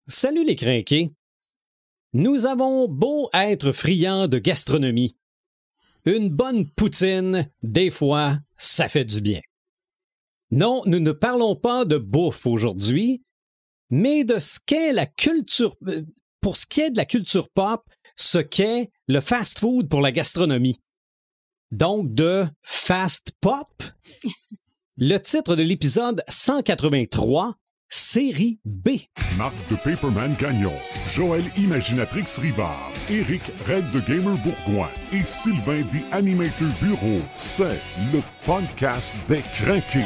Salut les crinqués! Nous avons beau être friands de gastronomie. Une bonne poutine, des fois, ça fait du bien. Non, nous ne parlons pas de bouffe aujourd'hui, mais de ce qu'est la culture... Pour ce qui est de la culture pop, ce qu'est le fast-food pour la gastronomie. Donc, de fast pop. Le titre de l'épisode 183, série B. Marc de Paperman Gagnon, Joël Imaginatrix Rivard, Éric Red de Gamer Bourgoin et Sylvain The Animator Bureau, c'est le podcast des crinqués.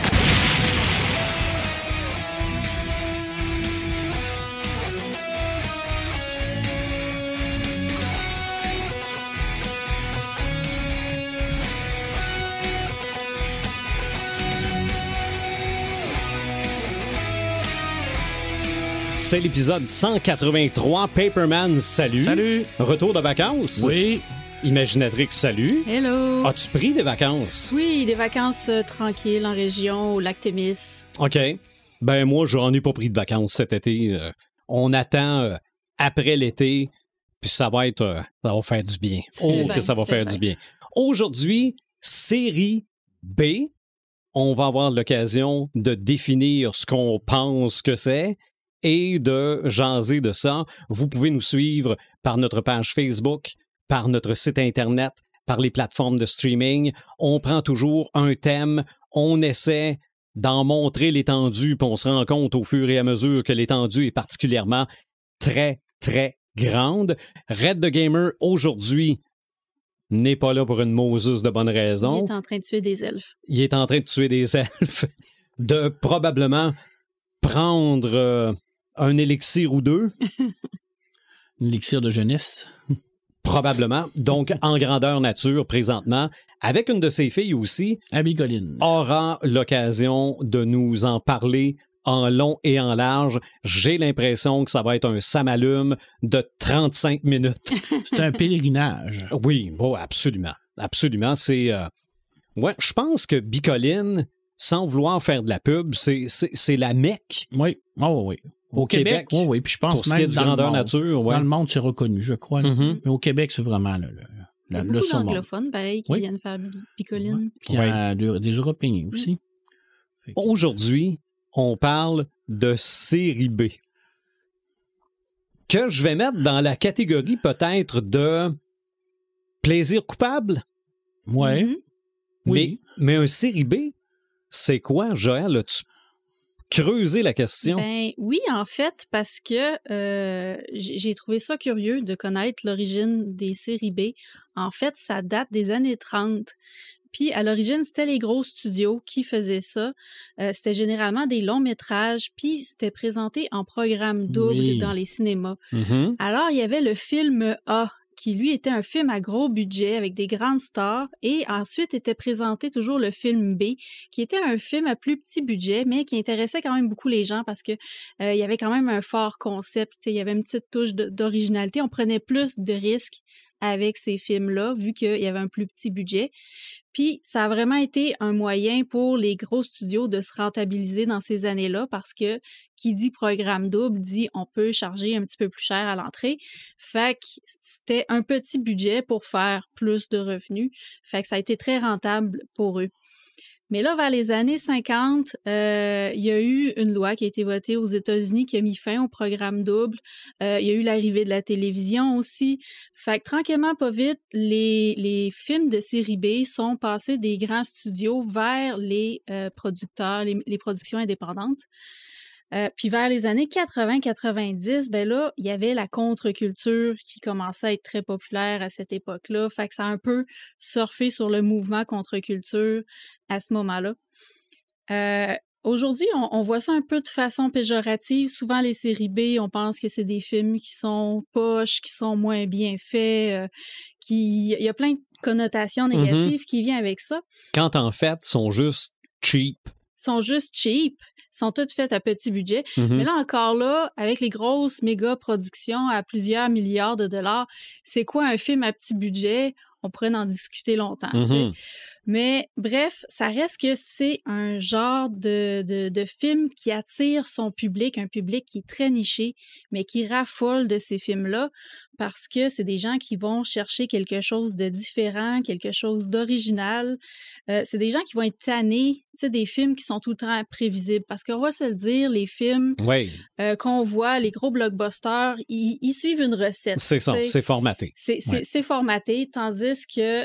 C'est l'épisode 183. Paperman, salut. Salut. Retour de vacances? Oui. Imaginatrix, salut. Hello. As-tu pris des vacances? Oui, des vacances tranquilles en région, au lac Témis. OK. Ben moi, j'en ai pas pris de vacances cet été. On attend après l'été, puis ça va faire du bien. Ça va faire du bien. Aujourd'hui, série B. On va avoir l'occasion de définir ce qu'on pense que c'est et de jaser de ça. Vous pouvez nous suivre par notre page Facebook, par notre site Internet, par les plateformes de streaming. On prend toujours un thème, on essaie d'en montrer l'étendue, puis on se rend compte au fur et à mesure que l'étendue est particulièrement très, très grande. Red the Gamer, aujourd'hui, n'est pas là pour une Moses de bonne raison. Il est en train de tuer des elfes. Il est en train de tuer des elfes, de probablement prendre un élixir ou deux. Un élixir de jeunesse. Probablement. Donc, en grandeur nature, présentement, avec une de ses filles aussi, Abby Collin aura l'occasion de nous en parler en long et en large. J'ai l'impression que ça va être un samalume de 35 minutes. C'est un pèlerinage. Oui, bon, absolument. Absolument. C'est... Ouais, je pense que Bicoline, sans vouloir faire de la pub, c'est la Mecque. Oui. Oh, oui. Au Québec, oui. Puis je pense pour ce qui est même du dans grandeur le monde. nature, ouais. Dans le monde, c'est reconnu, je crois. Mm-hmm. Mais au Québec, c'est vraiment le il y a le beaucoup summum. d'anglophones, pareil, qui viennent faire Bicoline. Puis il y a des Européens aussi. Aujourd'hui, on parle de série B, que je vais mettre dans la catégorie peut-être de plaisir coupable. Ouais. Mm-hmm. Oui. Mais un série B, c'est quoi, Joël? As-tu creusé la question? Ben oui, en fait, parce que j'ai trouvé ça curieux de connaître l'origine des séries B. En fait, ça date des années 30. Puis, à l'origine, c'était les gros studios qui faisaient ça. C'était généralement des longs métrages, puis c'était présenté en programme double dans les cinémas. Mm-hmm. Alors, il y avait le film A, qui lui était un film à gros budget avec des grandes stars, et ensuite était présenté toujours le film B, qui était un film à plus petit budget, mais qui intéressait quand même beaucoup les gens parce que il y avait quand même un fort concept, il y avait une petite touche d'originalité, on prenait plus de risques avec ces films-là, vu qu'il y avait un plus petit budget. Puis, ça a vraiment été un moyen pour les gros studios de se rentabiliser dans ces années-là parce que qui dit programme double dit on peut charger un petit peu plus cher à l'entrée. Fait que c'était un petit budget pour faire plus de revenus. Fait que ça a été très rentable pour eux. Mais là, vers les années 50, il y a eu une loi qui a été votée aux États-Unis qui a mis fin au programme double. Il y a eu l'arrivée de la télévision aussi. Fait que tranquillement, pas vite, les films de série B sont passés des grands studios vers les producteurs, les productions indépendantes. Puis vers les années 80-90, ben là, il y avait la contre-culture qui commençait à être très populaire à cette époque-là. Fait que ça a un peu surfé sur le mouvement contre-culture à ce moment-là. Aujourd'hui, on voit ça un peu de façon péjorative. Souvent, les séries B, on pense que c'est des films qui sont poches, qui sont moins bien faits, il y a plein de connotations négatives qui viennent avec ça. Quand en fait, sont juste cheap. Sont juste cheap. Sont toutes faites à petit budget. Mais là, encore là, avec les grosses méga productions à plusieurs milliards de dollars, c'est quoi un film à petit budget? on pourrait en discuter longtemps. Mm-hmm. Mais bref, ça reste que c'est un genre de film qui attire son public, un public qui est très niché, mais qui raffole de ces films-là parce que c'est des gens qui vont chercher quelque chose de différent, quelque chose d'original. C'est des gens qui vont être tannés, des films qui sont tout le temps prévisibles. Parce qu'on va se le dire, les films qu'on voit, les gros blockbusters, ils suivent une recette. C'est ça, c'est formaté. C'est formaté, tandis que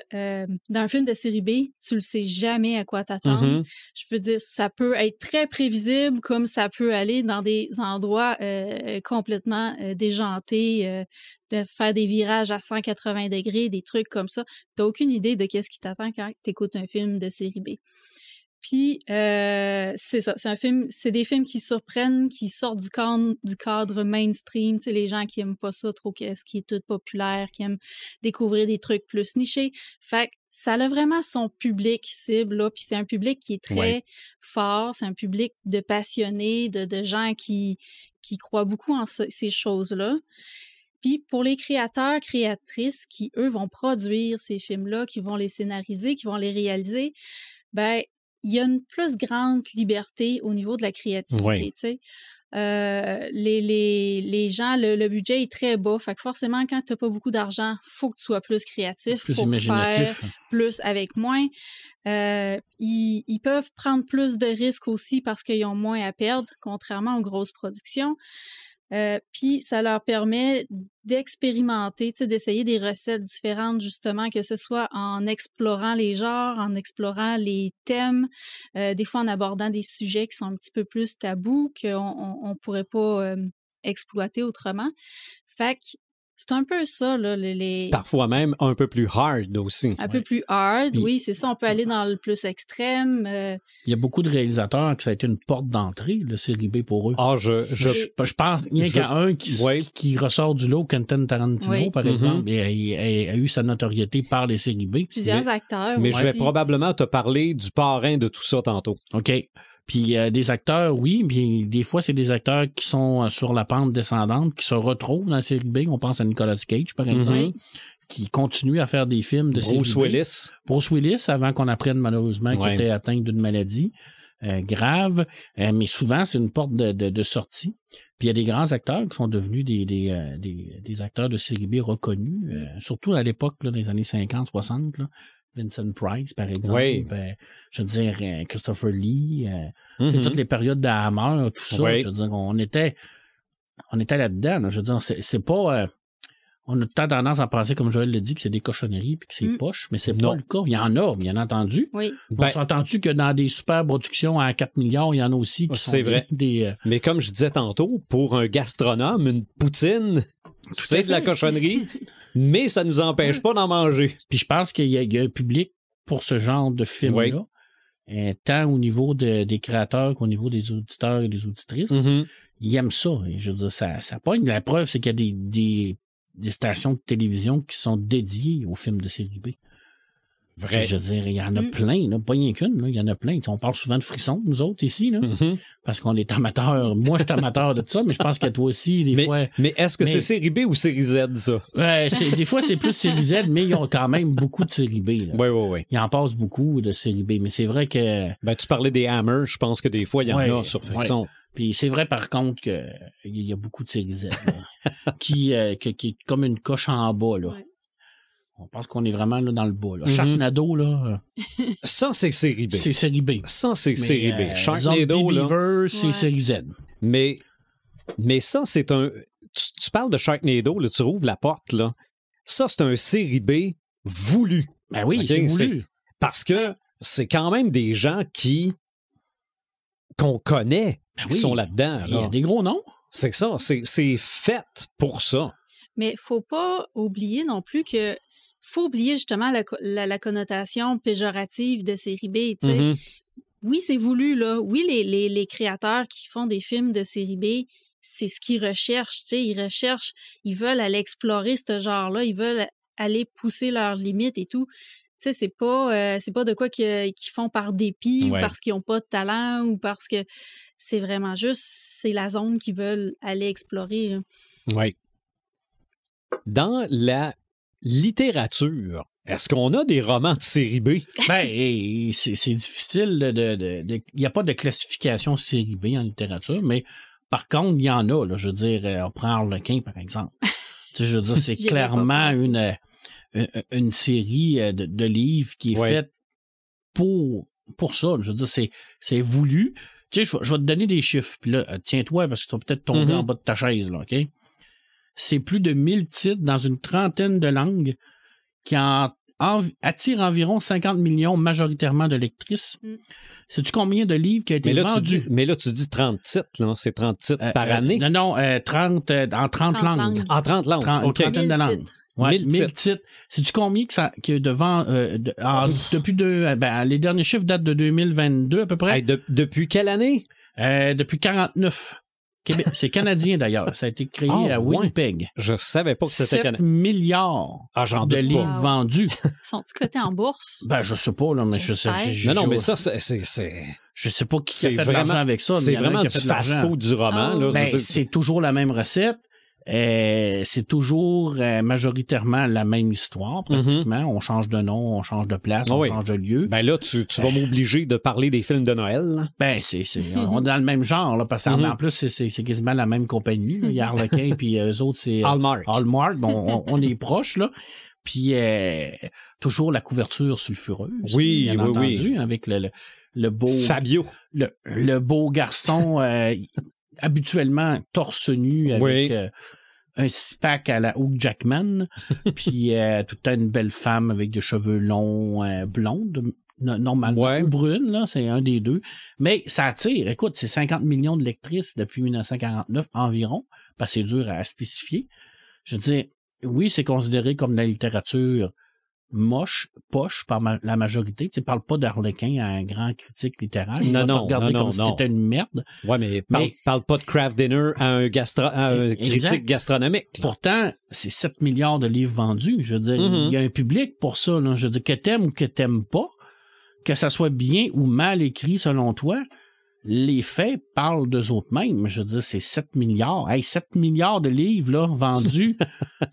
dans un film de série B, tu le sais jamais à quoi t'attendre. Mm-hmm. Je veux dire, ça peut être très prévisible, comme ça peut aller dans des endroits complètement déjantés, de faire des virages à 180 degrés, des trucs comme ça. T'as aucune idée de qu'est-ce qui t'attend quand t'écoutes un film de série B. Puis, c'est ça, c'est des films qui surprennent, qui sortent du cadre mainstream, tu sais, les gens qui aiment pas ça trop, ce qui est tout populaire, qui aiment découvrir des trucs plus nichés. Fait que ça a vraiment son public cible, là, puis c'est un public qui est très fort, c'est un public de passionnés, de gens qui croient beaucoup en ces choses-là. Puis pour les créateurs, créatrices qui, eux, vont produire ces films-là, qui vont les scénariser, qui vont les réaliser, ben il y a une plus grande liberté au niveau de la créativité, tu sais. Les gens, le budget est très bas, fait que forcément, quand t'as pas beaucoup d'argent, faut que tu sois plus créatif plus pour imaginatif. Faire plus avec moins. Ils peuvent prendre plus de risques aussi parce qu'ils ont moins à perdre, contrairement aux grosses productions. Puis ça leur permet d'expérimenter, tu sais, d'essayer des recettes différentes, justement, que ce soit en explorant les genres, en explorant les thèmes, des fois en abordant des sujets qui sont un petit peu plus tabous, qu'on pourrait pas exploiter autrement. Fait que c'est un peu ça, là, Parfois même un peu plus hard aussi. Un peu plus hard, oui, c'est ça. On peut aller dans le plus extrême. Il y a beaucoup de réalisateurs que ça a été une porte d'entrée, le série B pour eux. Ah, je pense, il n'y a qu'un qui ressort du lot, Quentin Tarantino, par exemple, et il a eu sa notoriété par les séries B. Plusieurs acteurs Mais aussi. Je vais probablement te parler du parrain de tout ça tantôt. OK. Puis des acteurs, oui, puis des fois, c'est des acteurs qui sont sur la pente descendante, qui se retrouvent dans la série B. On pense à Nicolas Cage, par exemple, qui continue à faire des films de série B. Bruce Willis, avant qu'on apprenne malheureusement qu'il était atteint d'une maladie grave. Mais souvent, c'est une porte de sortie. Puis il y a des grands acteurs qui sont devenus des acteurs de série B reconnus, surtout à l'époque, là, des années 50, 60, là. Vincent Price, par exemple. Je veux dire, Christopher Lee, toutes les périodes de Hammer, tout ça. Je veux dire, on était là-dedans. Là. Je veux dire, c'est pas... on a tant tendance à penser, comme Joël l'a dit, que c'est des cochonneries puis que c'est poche, mais c'est pas le cas. Il y en a, bien entendu. Oui. On s'est entendu que dans des super productions à 4 millions, il y en a aussi qui sont vrai. Mais comme je disais tantôt, pour un gastronome, une poutine, c'est de la cochonnerie. Mais ça ne nous empêche pas d'en manger. Puis je pense qu'il y a un public pour ce genre de film-là, tant au niveau des créateurs qu'au niveau des auditeurs et des auditrices. Ils aiment ça. Et je veux dire, ça pogne. La preuve, c'est qu'il y a des stations de télévision qui sont dédiées aux films de série B. Vrai. Je veux dire, il y en a plein, là, pas rien qu'une, il y en a plein. On parle souvent de frissons, nous autres, ici, là, parce qu'on est amateurs. Moi, je suis amateur de ça, mais je pense que toi aussi, des fois... Mais est-ce que c'est série B ou série Z, ça? Des fois, c'est plus série Z, mais ils ont quand même beaucoup de série B. Oui. Ils en passent beaucoup de série B, mais c'est vrai que... Tu parlais des Hammer, je pense que des fois, il y en a sur frisson. Puis c'est vrai, par contre, qu'il y a beaucoup de série Z, là, qui est comme une coche en bas, là. On pense qu'on est vraiment là dans le bas. Là. Sharknado, là. Ça, c'est série B. C'est série B. Ça, c'est série B. Sharknado, là. C'est série Z. Mais ça, c'est un. Tu parles de Sharknado, là, tu rouvres la porte, là. Ça, c'est un série B voulu. Ben oui, c'est voulu. Parce que c'est quand même des gens qu'on connaît qui sont là-dedans. Là. Il y a des gros noms. C'est ça. C'est fait pour ça. Mais faut pas oublier non plus que faut oublier justement la connotation péjorative de série B. Tu sais. Oui, c'est voulu, là. Oui, les créateurs qui font des films de série B, c'est ce qu'ils recherchent. Tu sais. Ils veulent aller explorer ce genre-là. Ils veulent aller pousser leurs limites et tout. Tu sais, c'est pas de quoi qu'ils font par dépit ou parce qu'ils n'ont pas de talent ou parce que c'est vraiment juste, c'est la zone qu'ils veulent aller explorer. Oui. Dans la littérature, Est-ce qu'on a des romans de série B? Ben, c'est difficile il n'y a pas de classification série B en littérature, mais par contre, il y en a, là. Je veux dire, on prend Harlequin, par exemple. Tu sais, je veux dire, c'est clairement une série de livres qui est faite pour ça. Je veux dire, c'est voulu. Tu sais, je vais te donner des chiffres. Puis là, tiens-toi, parce que tu vas peut-être tomber en bas de ta chaise, là, OK? C'est plus de 1000 titres dans une trentaine de langues qui attire environ 50 millions majoritairement de lectrices. Sais-tu combien de livres qui ont été vendus? Mais là, tu dis 30 titres, là. C'est 30 titres par année? Non, 30 langues. En 30 langues. Une trentaine de langues. Ouais, 1000 titres. Sais-tu combien que devant depuis les derniers chiffres datent de 2022 à peu près? Depuis quelle année? Depuis 49. Québec, c'est canadien d'ailleurs. Ça a été créé à Winnipeg. Je savais pas que c'était canadien. 7 milliards de livres vendus. Sont-ils cotés en bourse? Ben, je sais pas, là, mais je sais. Non, mais ça, c'est... Je sais pas qui a fait de l'argent avec ça. C'est vraiment du fast-food du roman. Là, ben, c'est toujours la même recette. C'est toujours majoritairement la même histoire, pratiquement. On change de nom, on change de place, on change de lieu. Ben là, tu vas m'obliger de parler des films de Noël. Là. Ben, on est dans le même genre, là, parce qu'en plus, c'est quasiment la même compagnie. Là. Il y a Harlequin, puis eux autres, c'est Hallmark. Bon, on est proches, là. Puis toujours la couverture sulfureuse. Oui, bien entendu, avec le beau... Fabio. Le beau garçon... habituellement torse nu avec un six-pack à la Hugh Jackman, puis tout le temps une belle femme avec des cheveux longs, blondes, normalement, ou brunes, là, c'est un des deux. Mais ça attire. Écoute, c'est 50 millions de lectrices depuis 1949 environ, parce que c'est dur à spécifier. Je veux dire, oui, c'est considéré comme de la littérature poche par la majorité. Tu ne parles pas d'Harlequin à un grand critique littéraire. Non. Comme si c'était une merde. Oui, mais parle pas de Craft Dinner à un critique gastronomique. Là. Pourtant, c'est 7 milliards de livres vendus. Je veux dire, il y a un public pour ça. Là. Je veux dire, que t'aimes ou que t'aimes pas, que ça soit bien ou mal écrit selon toi, les faits parlent d'eux autres mêmes. Je veux dire, c'est 7 milliards. Hey, 7 milliards de livres là, vendus,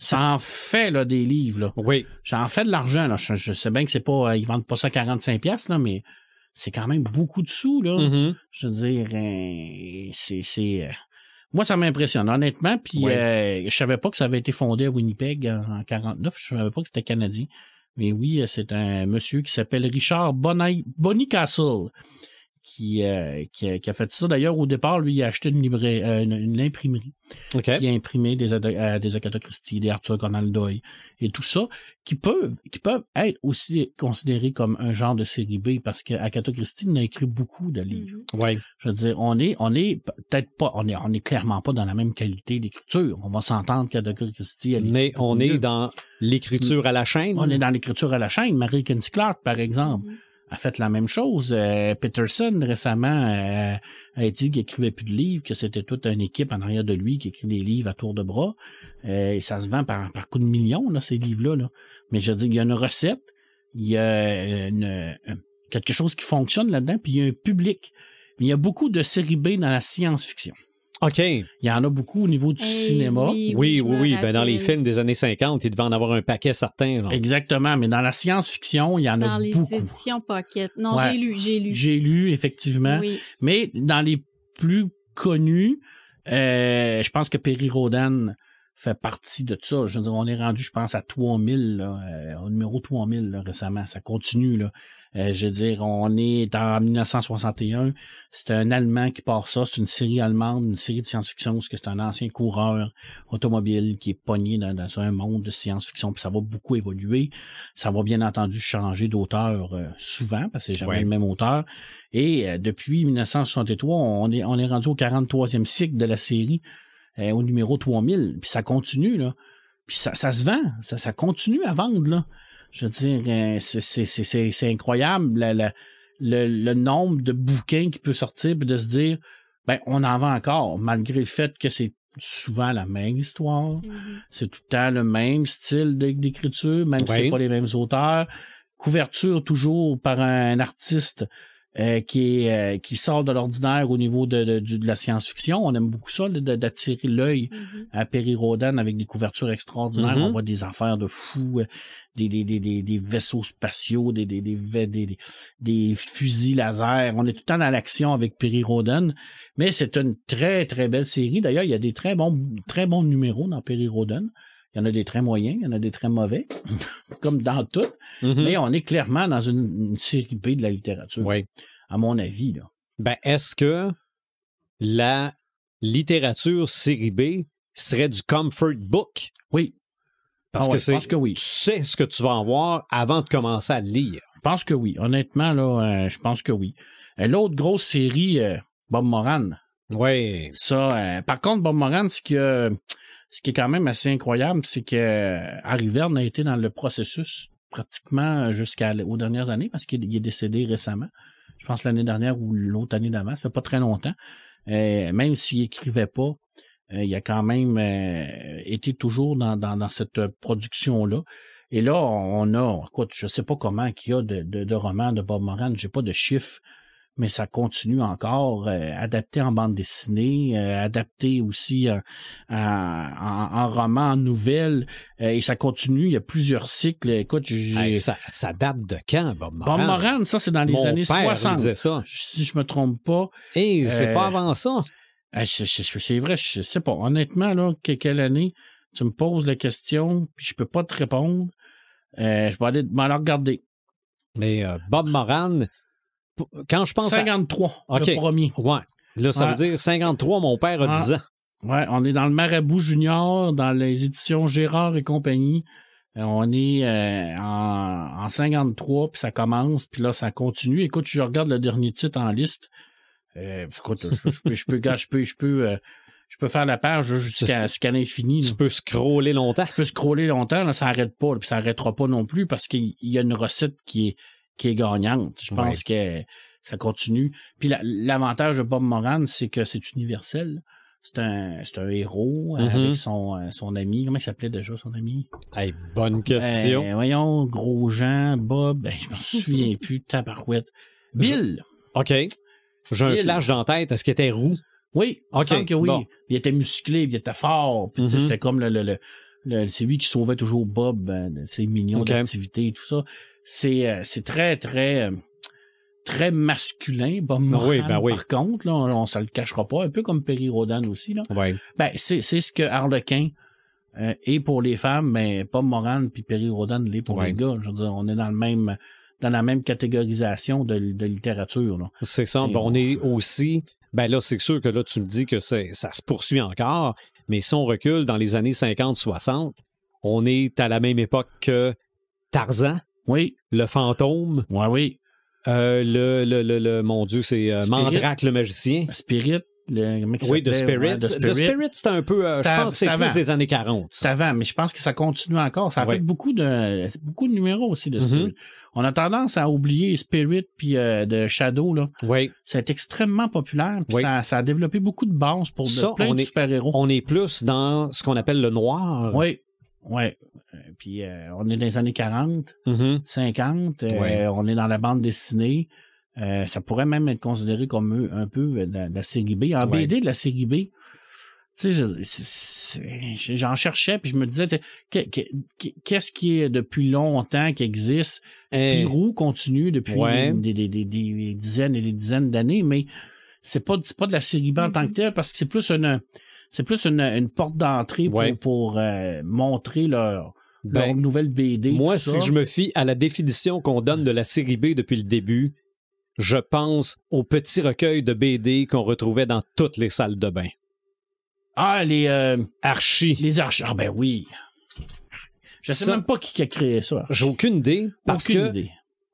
ça en fait là, des livres. Là. Oui. Ça en fait de l'argent. Là. Je sais bien que c'est pas, ils vendent pas ça 45$, là, mais c'est quand même beaucoup de sous. Là. Je veux dire, moi, ça m'impressionne, honnêtement. Puis je savais pas que ça avait été fondé à Winnipeg en 49. Je savais pas que c'était canadien. Mais oui, c'est un monsieur qui s'appelle Richard Bonnycastle. Qui a fait ça. D'ailleurs, au départ, lui, il a acheté une imprimerie qui a imprimé des Agatha Christie, des Arthur Conan Doyle et tout ça, qui peuvent être aussi considérés comme un genre de série B parce que Agatha Christie en a écrit beaucoup de livres. Ouais. Je veux dire, on est peut-être pas, on est clairement pas dans la même qualité d'écriture. On va s'entendre qu'Agatha Christie mais on est dans l'écriture à la chaîne. On est dans l'écriture à la chaîne. Mary Kinsey Clarke, par exemple. A fait la même chose. Peterson, récemment, a dit qu'il écrivait plus de livres, que c'était toute une équipe en arrière de lui qui écrit des livres à tour de bras. Et ça se vend par coups de millions, là, ces livres-là. Là. Mais je veux dire, il y a une recette, il y a quelque chose qui fonctionne là-dedans, puis il y a un public. Il y a beaucoup de séries B dans la science-fiction. OK. Il y en a beaucoup au niveau du cinéma. Oui. Ben, dans les films des années 50, il devait en avoir un paquet certain. Là. Exactement, mais dans la science-fiction, il y en a beaucoup. Dans les éditions Pocket. Non, j'ai lu. J'ai lu, effectivement. Oui. Mais dans les plus connus, je pense que Perry Rhodan fait partie de ça. Je veux dire, on est rendu, je pense, à 3000, là, au numéro 3000 là, récemment. Ça continue, là. Je veux dire, on est en 1961. C'est un Allemand qui part ça. C'est une série allemande, une série de science-fiction, parce que c'est un ancien coureur automobile qui est pogné dans un monde de science-fiction. Puis ça va beaucoup évoluer. Ça va bien entendu changer d'auteur souvent, parce que c'est jamais le même auteur. Et depuis 1963, on est rendu au 43e cycle de la série, au numéro 3000. Puis ça continue, là. Puis ça se vend. Ça continue à vendre, là. Je veux dire, c'est incroyable le nombre de bouquins qui peut sortir et de se dire, ben, on en vend encore, malgré le fait que c'est souvent la même histoire. C'est tout le temps le même style d'écriture, même si c'est pas les mêmes auteurs. Couverture toujours par un artiste qui sort de l'ordinaire au niveau de la science-fiction. On aime beaucoup ça, d'attirer l'œil à Perry Rhodan avec des couvertures extraordinaires. On voit des affaires de fous, des vaisseaux spatiaux, des fusils laser. On est tout le temps dans l'action avec Perry Rhodan, mais c'est une très, très belle série. D'ailleurs, il y a des très bons numéros dans Perry Rhodan. Il y en a des très moyens, il y en a des très mauvais, comme dans tout. Mais on est clairement dans une série B de la littérature, à mon avis. Là. Ben, est-ce que la littérature série B serait du comfort book? Oui. Parce que je pense que oui. Tu sais ce que tu vas en voir avant de commencer à le lire. Je pense que oui. Honnêtement, là, je pense que oui. L'autre grosse série, Bob Moran. Oui. Ça, par contre, Bob Moran, ce qui est quand même assez incroyable, c'est que Harry Verne a été dans le processus pratiquement jusqu'aux dernières années parce qu'il est décédé récemment. Je pense l'année dernière ou l'autre année d'avant. Ça fait pas très longtemps. Même s'il écrivait pas, il a quand même été toujours dans cette production-là. Et là, on a, écoute, je sais pas comment qu'il y a de romans de Bob Moran. J'ai pas de chiffres. Mais ça continue encore, adapté en bande dessinée, adapté aussi en roman, en nouvelle, et ça continue, il y a plusieurs cycles. Écoute, ça date de quand, Bob Moran? Bob Moran, ça, c'est dans les années 60. Disait ça. Si je me trompe pas. Et c'est pas avant ça. C'est vrai, je sais pas. Honnêtement, là, quelle année, tu me poses la question, puis je peux pas te répondre. Je vais aller m'en regarder. Mais Bob Moran... Quand je pense 53, le premier. Ouais. Là, ça veut dire 53, mon père a 10 ans. Ouais, on est dans le Marabout Junior, dans les éditions Gérard et compagnie. On est en 53, puis ça commence, puis là, ça continue. Écoute, je regarde le dernier titre en liste. Écoute, je peux faire la page jusqu'à l'infini. Tu peux scroller longtemps. Je peux scroller longtemps, là, ça n'arrête pas, puis ça n'arrêtera pas non plus, parce qu'il y a une recette qui est gagnante. Je pense que ça continue. Puis l'avantage de Bob Moran, c'est que c'est universel. C'est un héros avec son ami. Comment il s'appelait déjà, son ami? Hey, bonne question. Voyons, Grosjean, Bob, je m'en souviens plus, tabarouette. Bill! OK. J'ai un flash dans la tête. Est-ce qu'il était roux? Oui, il me semble que oui. Bon. Il était musclé, il était fort. Puis c'était comme c'est lui qui sauvait toujours Bob de ses millions d'activités et tout ça. C'est très, très, très masculin, Bob Moran, par contre. Là, on ne se le cachera pas. Un peu comme Perry Rhodan aussi. Là. Oui. Ben, c'est ce que Harlequin est pour les femmes, mais Bob Moran puis Perry Rhodan l'est pour les gars. Je veux dire, on est dans la même catégorisation de littérature. Là. C'est ça. On est aussi... Ben là, c'est sûr que là, tu me dis que ça se poursuit encore, mais si on recule dans les années 50-60, on est à la même époque que Tarzan. Oui. Le fantôme. Oui. Mon Dieu, c'est Mandrake le magicien. Spirit. Oui, The Spirit. The Spirit, c'est un peu... je pense que c'est plus des années 40. C'est avant, mais je pense que ça continue encore. Ça a fait beaucoup de numéros aussi de Spirit. On a tendance à oublier Spirit puis de Shadow. Là. Oui. C'est extrêmement populaire. Puis ça a développé beaucoup de bases pour plein de super-héros. On est plus dans ce qu'on appelle le noir. Oui. Puis on est dans les années 40, 50. On est dans la bande dessinée. Ça pourrait même être considéré comme un peu de la série B. En BD de la série B, tu sais, j'en cherchais, puis je me disais, qu'est-ce qui est depuis longtemps qui existe? Spirou continue depuis des dizaines et des dizaines d'années, mais c'est pas de la série B en tant que telle, parce que c'est plus une porte d'entrée pour montrer leur nouvelle BD. Moi, si je me fie à la définition qu'on donne de la série B depuis le début, je pense aux petits recueils de BD qu'on retrouvait dans toutes les salles de bain. Ah, les Archie. Les Archie. Ah ben oui. Je sais même pas qui a créé ça. J'ai aucune idée. Parce que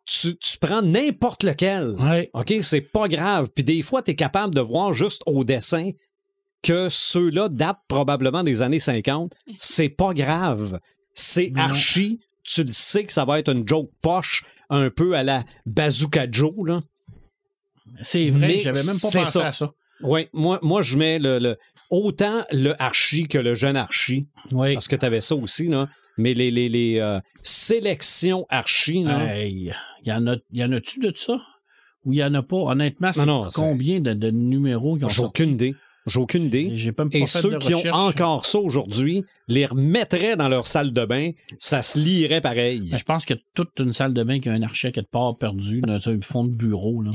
tu prends n'importe lequel. OK, c'est pas grave. Puis des fois, tu es capable de voir juste au dessin que ceux-là datent probablement des années 50. C'est pas grave. C'est Archie. Tu le sais que ça va être une joke poche un peu à la Bazooka Joe, là. C'est vrai, j'avais même pas pensé à ça. Oui, moi je mets autant le Archie que le jeune Archie. Oui. Parce que tu avais ça aussi, là. Mais les sélections Archie, là. Hey, y en a-tu de ça? Ou il n'y en a pas? Honnêtement, c'est combien de numéros qui ont sorti? J'ai aucune idée. J'ai même pas Et fait ceux de qui ont encore ça aujourd'hui, les remettraient dans leur salle de bain, ça se lirait pareil. Je pense qu'il y a toute une salle de bain qui a un archet quelque part perdu, dans un fond de bureau. Là.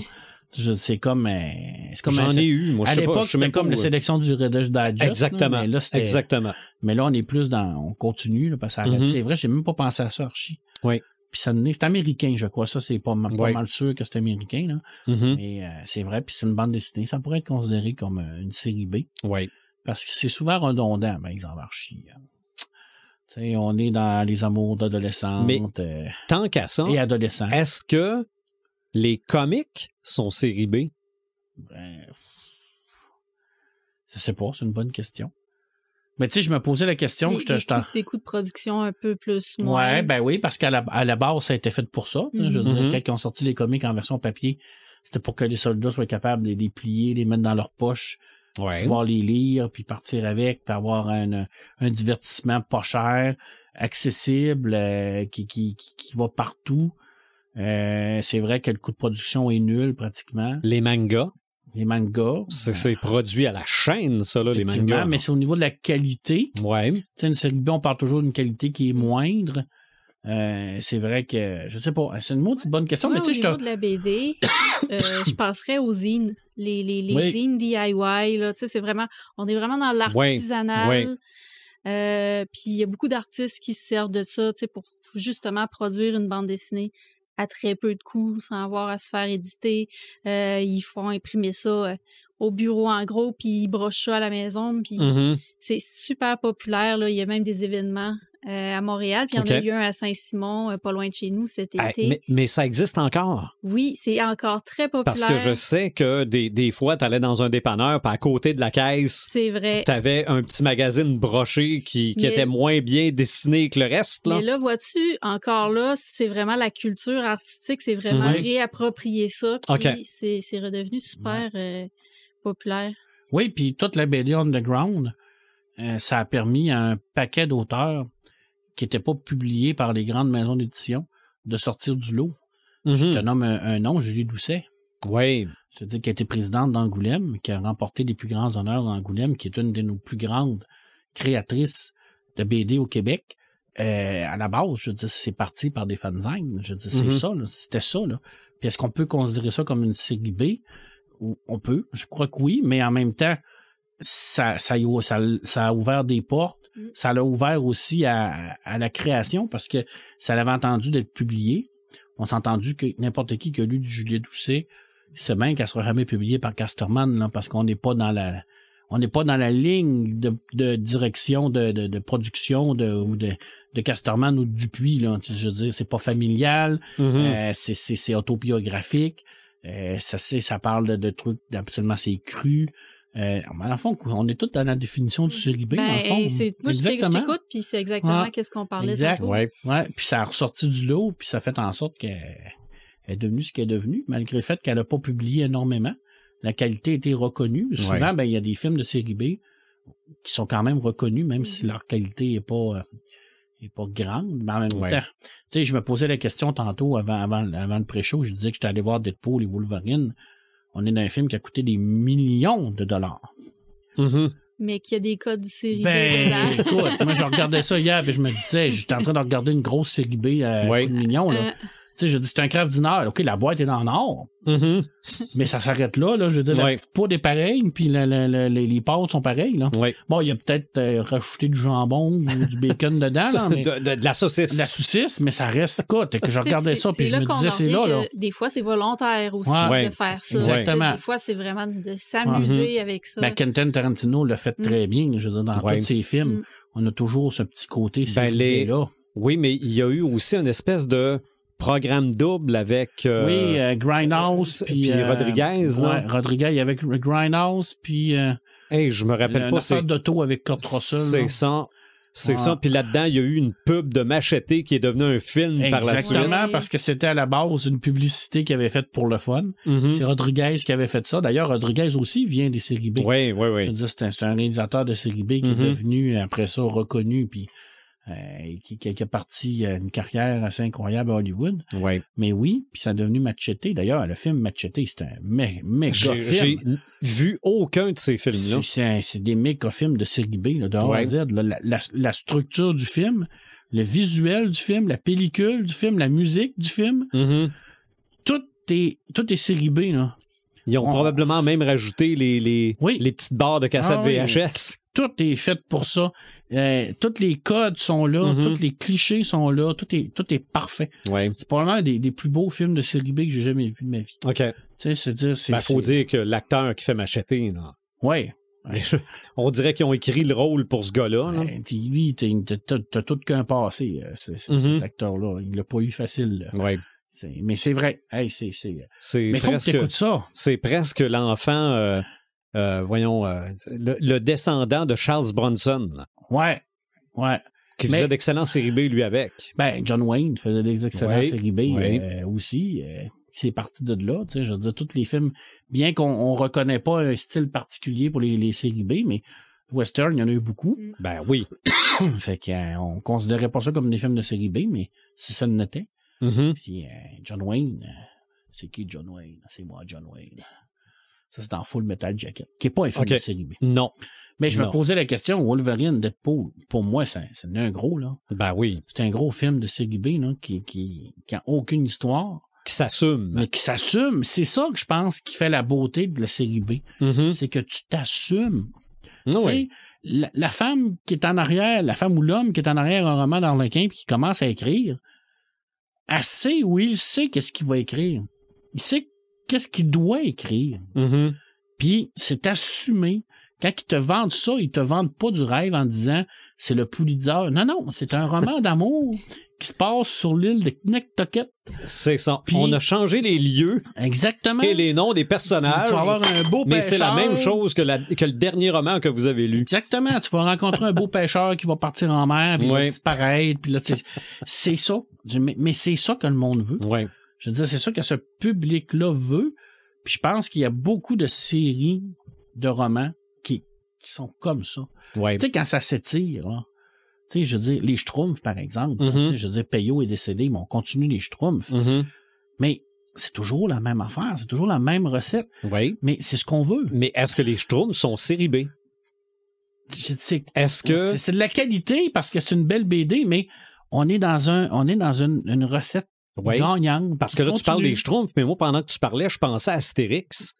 C'est comme J'en ai eu, moi, je sais pas. À l'époque, c'était comme la sélection du Reader's Digest. Exactement. Là, mais là, exactement. Mais là, on est plus on continue, là, parce que c'est vrai, j'ai même pas pensé à ça, Archie. Oui. Puis c'est américain, je crois. Ça, c'est pas mal sûr que c'est américain. Là. Mais c'est vrai, puis c'est une bande dessinée. Ça pourrait être considéré comme une série B. Oui. Parce que c'est souvent redondant, par exemple, Archie. T'sais, on est dans les amours d'adolescentes. Mais tant qu'à ça, et adolescents. Est-ce que les comics sont série B? Je sais pas, c'est une bonne question. Mais tu sais, je me posais la question. Des coûts de production un peu plus moins. Ouais, ben oui, parce qu'à la base, ça a été fait pour ça. Je veux dire, quand ils ont sorti les comics en version papier, c'était pour que les soldats soient capables de les plier, les mettre dans leur poche, pouvoir les lire, puis partir avec, puis avoir un divertissement pas cher, accessible, qui va partout. C'est vrai que le coût de production est nul, pratiquement. Les mangas. C'est produit à la chaîne, ça, là, les mangas. Mais c'est au niveau de la qualité. Ouais. Tu sais, une série B, on parle toujours d'une qualité qui est moindre. C'est vrai que, je sais pas, c'est une bonne question. Ouais, mais tu sais, au niveau de la BD, je penserais aux zines. Les zines DIY, là, tu sais, c'est vraiment, on est vraiment dans l'artisanal. Puis il y a beaucoup d'artistes qui se servent de ça, tu sais, pour justement produire une bande dessinée à très peu de coûts, sans avoir à se faire éditer. Ils font imprimer ça au bureau en gros, puis ils brochent ça à la maison. Puis c'est super populaire. Là. Il y a même des événements à Montréal. Puis il y en a eu un à Saint-Simon, pas loin de chez nous cet été. Mais ça existe encore? Oui, c'est encore très populaire. Parce que je sais que des fois, tu allais dans un dépanneur, puis à côté de la caisse, c'est vrai, tu avais un petit magazine broché qui était moins bien dessiné que le reste. Là. Mais là, vois-tu, encore là, c'est vraiment la culture artistique, c'est vraiment réapproprier ça. Puis c'est redevenu super populaire. Oui, puis toute la BD underground, ça a permis à un paquet d'auteurs qui n'étaient pas publiés par les grandes maisons d'édition de sortir du lot. Je te nomme un nom, Julie Doucet. Oui. C'est-à-dire qui a été présidente d'Angoulême, qui a remporté les plus grands honneurs d'Angoulême, qui est une de nos plus grandes créatrices de BD au Québec. À la base, je veux dire, c'est parti par des fanzines. Je veux dire, c'est ça, là, c'était ça. Là. Puis est-ce qu'on peut considérer ça comme une série B? On peut, je crois que oui, mais en même temps, ça a ouvert des portes. Ça l'a ouvert aussi à la création parce que ça l'avait entendu d'être publié. On s'est entendu que n'importe qui a lu du Julie Doucet, c'est bien qu'elle sera jamais publiée par Casterman, là, parce qu'on n'est pas dans la ligne de direction de production de Casterman ou de Dupuis, là. Je veux dire, c'est pas familial, c'est autobiographique. Ça parle de trucs absolument c'est cru. Dans le fond, on est tous dans la définition du série B, dans le fond. Moi, je t'écoute, puis c'est exactement qu'est-ce qu'on parlait tantôt. Ouais, puis ça a ressorti du lot, puis ça a fait en sorte qu'elle est devenue ce qu'elle est devenue, malgré le fait qu'elle n'a pas publié énormément. La qualité a été reconnue. Souvent, il y a des films de série B qui sont quand même reconnus, même si leur qualité n'est pas grande, mais en même temps, tu sais, je me posais la question tantôt avant le pré-show, je disais que j'étais allé voir Deadpool et Wolverine. On est dans un film qui a coûté des millions de dollars. Mais qu'il y a des codes de série B dedans. Écoute, moi, je regardais ça hier et je me disais, j'étais en train de regarder une grosse série B à coût de millions, là. Tu sais, je dis, c'est un craft dinner. OK, la boîte est en or. Mais ça s'arrête là. Je veux dire, la petite poudre est pareille, puis les pâtes sont pareilles. Là. Bon, il y a peut-être rajouté du jambon ou du bacon dedans. Là, mais de la saucisse. De la saucisse, mais ça reste que je regardais ça, puis je me disais, c'est là. Des fois, c'est volontaire aussi de faire ça. Exactement. Des fois, c'est vraiment de s'amuser avec ça. Quentin Tarantino l'a fait très bien. Je veux dire, dans tous ses films, on a toujours ce petit côté là. Oui, mais il y a eu aussi une espèce de programme double avec Grindhouse puis Rodriguez. Rodriguez avec Grindhouse puis je me rappelle pas, c'est d'auto avec Kurt Russell. C'est ça. Puis là-dedans, il y a eu une pub de Machete qui est devenue un film par la suite. Exactement, parce que c'était à la base une publicité qu'il avait faite pour le fun. C'est Rodriguez qui avait fait ça. D'ailleurs, Rodriguez aussi vient des séries B. Oui. Je veux dire, c'est un réalisateur de séries B qui est devenu, après ça, reconnu. Puis qui a parti une carrière assez incroyable à Hollywood. Ouais. Mais oui, puis ça a devenu Machete. D'ailleurs, le film Machete, c'est un méga film. J'ai vu aucun de ces films-là. C'est des méga films de série B, là, de A à Z. Là, la structure du film, le visuel du film, la pellicule du film, la musique du film, tout est série B, là. Ils ont probablement même rajouté les petites barres de cassette VHS. Tout est fait pour ça. Tous les codes sont là, tous les clichés sont là, tout est parfait. Ouais. C'est probablement des plus beaux films de série B que j'ai jamais vu de ma vie. OK. Tu sais, c'est faut dire que l'acteur qui fait Machete, là. Ouais. On dirait qu'ils ont écrit le rôle pour ce gars-là. Là. Puis lui, t'as tout qu'un passé, cet acteur-là. Il l'a pas eu facile. Ouais. Mais c'est vrai. Hey, mais faut que t'écoutes ça. C'est presque l'enfant, le descendant de Charles Bronson. Ouais. Qui faisait d'excellentes séries B, lui, avec. Ben, John Wayne faisait des excellentes séries B aussi. C'est parti de là. Tu sais, je veux dire, tous les films, bien qu'on reconnaît pas un style particulier pour les séries B, mais western, il y en a eu beaucoup. Ben oui. Fait qu'on considérait pas ça comme des films de série B, mais ça le notait. Puis John Wayne, c'est qui John Wayne? C'est moi, John Wayne. Ça, c'est dans Full Metal Jacket, qui n'est pas un film de série B. Non. Mais je me posais la question, Wolverine, Deadpool, pour moi, c'est un gros, là. Ben oui. C'est un gros film de série B, là, qui a aucune histoire. Qui s'assume. Mais qui s'assume. C'est ça que je pense qui fait la beauté de la série B. C'est que tu t'assumes. Oui. La femme qui est en arrière, la femme ou l'homme qui est en arrière un roman d'Harlequin puis qui commence à écrire, elle sait ou il sait qu'est-ce qu'il va écrire. Il sait qu'est-ce qu'il doit écrire. Puis c'est assumé. Quand ils te vendent ça, ils te vendent pas du rêve en disant c'est le Pulitzer. Non, c'est un roman d'amour qui se passe sur l'île de Knektoket. C'est ça. Puis, on a changé les lieux. Exactement. Et les noms des personnages. Tu vas avoir un beau pêcheur. Mais c'est la même chose que le dernier roman que vous avez lu. Exactement. Tu vas rencontrer un beau pêcheur qui va partir en mer, puis il va disparaître. Puis là, c'est ça. Mais c'est ça que le monde veut. Ouais. Je veux dire, c'est ça que ce public-là veut. Puis je pense qu'il y a beaucoup de séries de romans qui sont comme ça. Ouais. Tu sais, quand ça s'étire, là. Tu sais, je veux dire, les Schtroumpfs, par exemple. Tu sais, je veux dire, Peyo est décédé, mais on continue les Schtroumpfs. Mais c'est toujours la même affaire, c'est toujours la même recette. Oui. Mais c'est ce qu'on veut. Mais est-ce que les Schtroumpfs sont série B? Est-ce que... C'est de la qualité parce que c'est une belle BD, mais on est dans une recette gagnante. Parce que là, tu parles des Schtroumpfs, mais moi, pendant que tu parlais, je pensais à Astérix.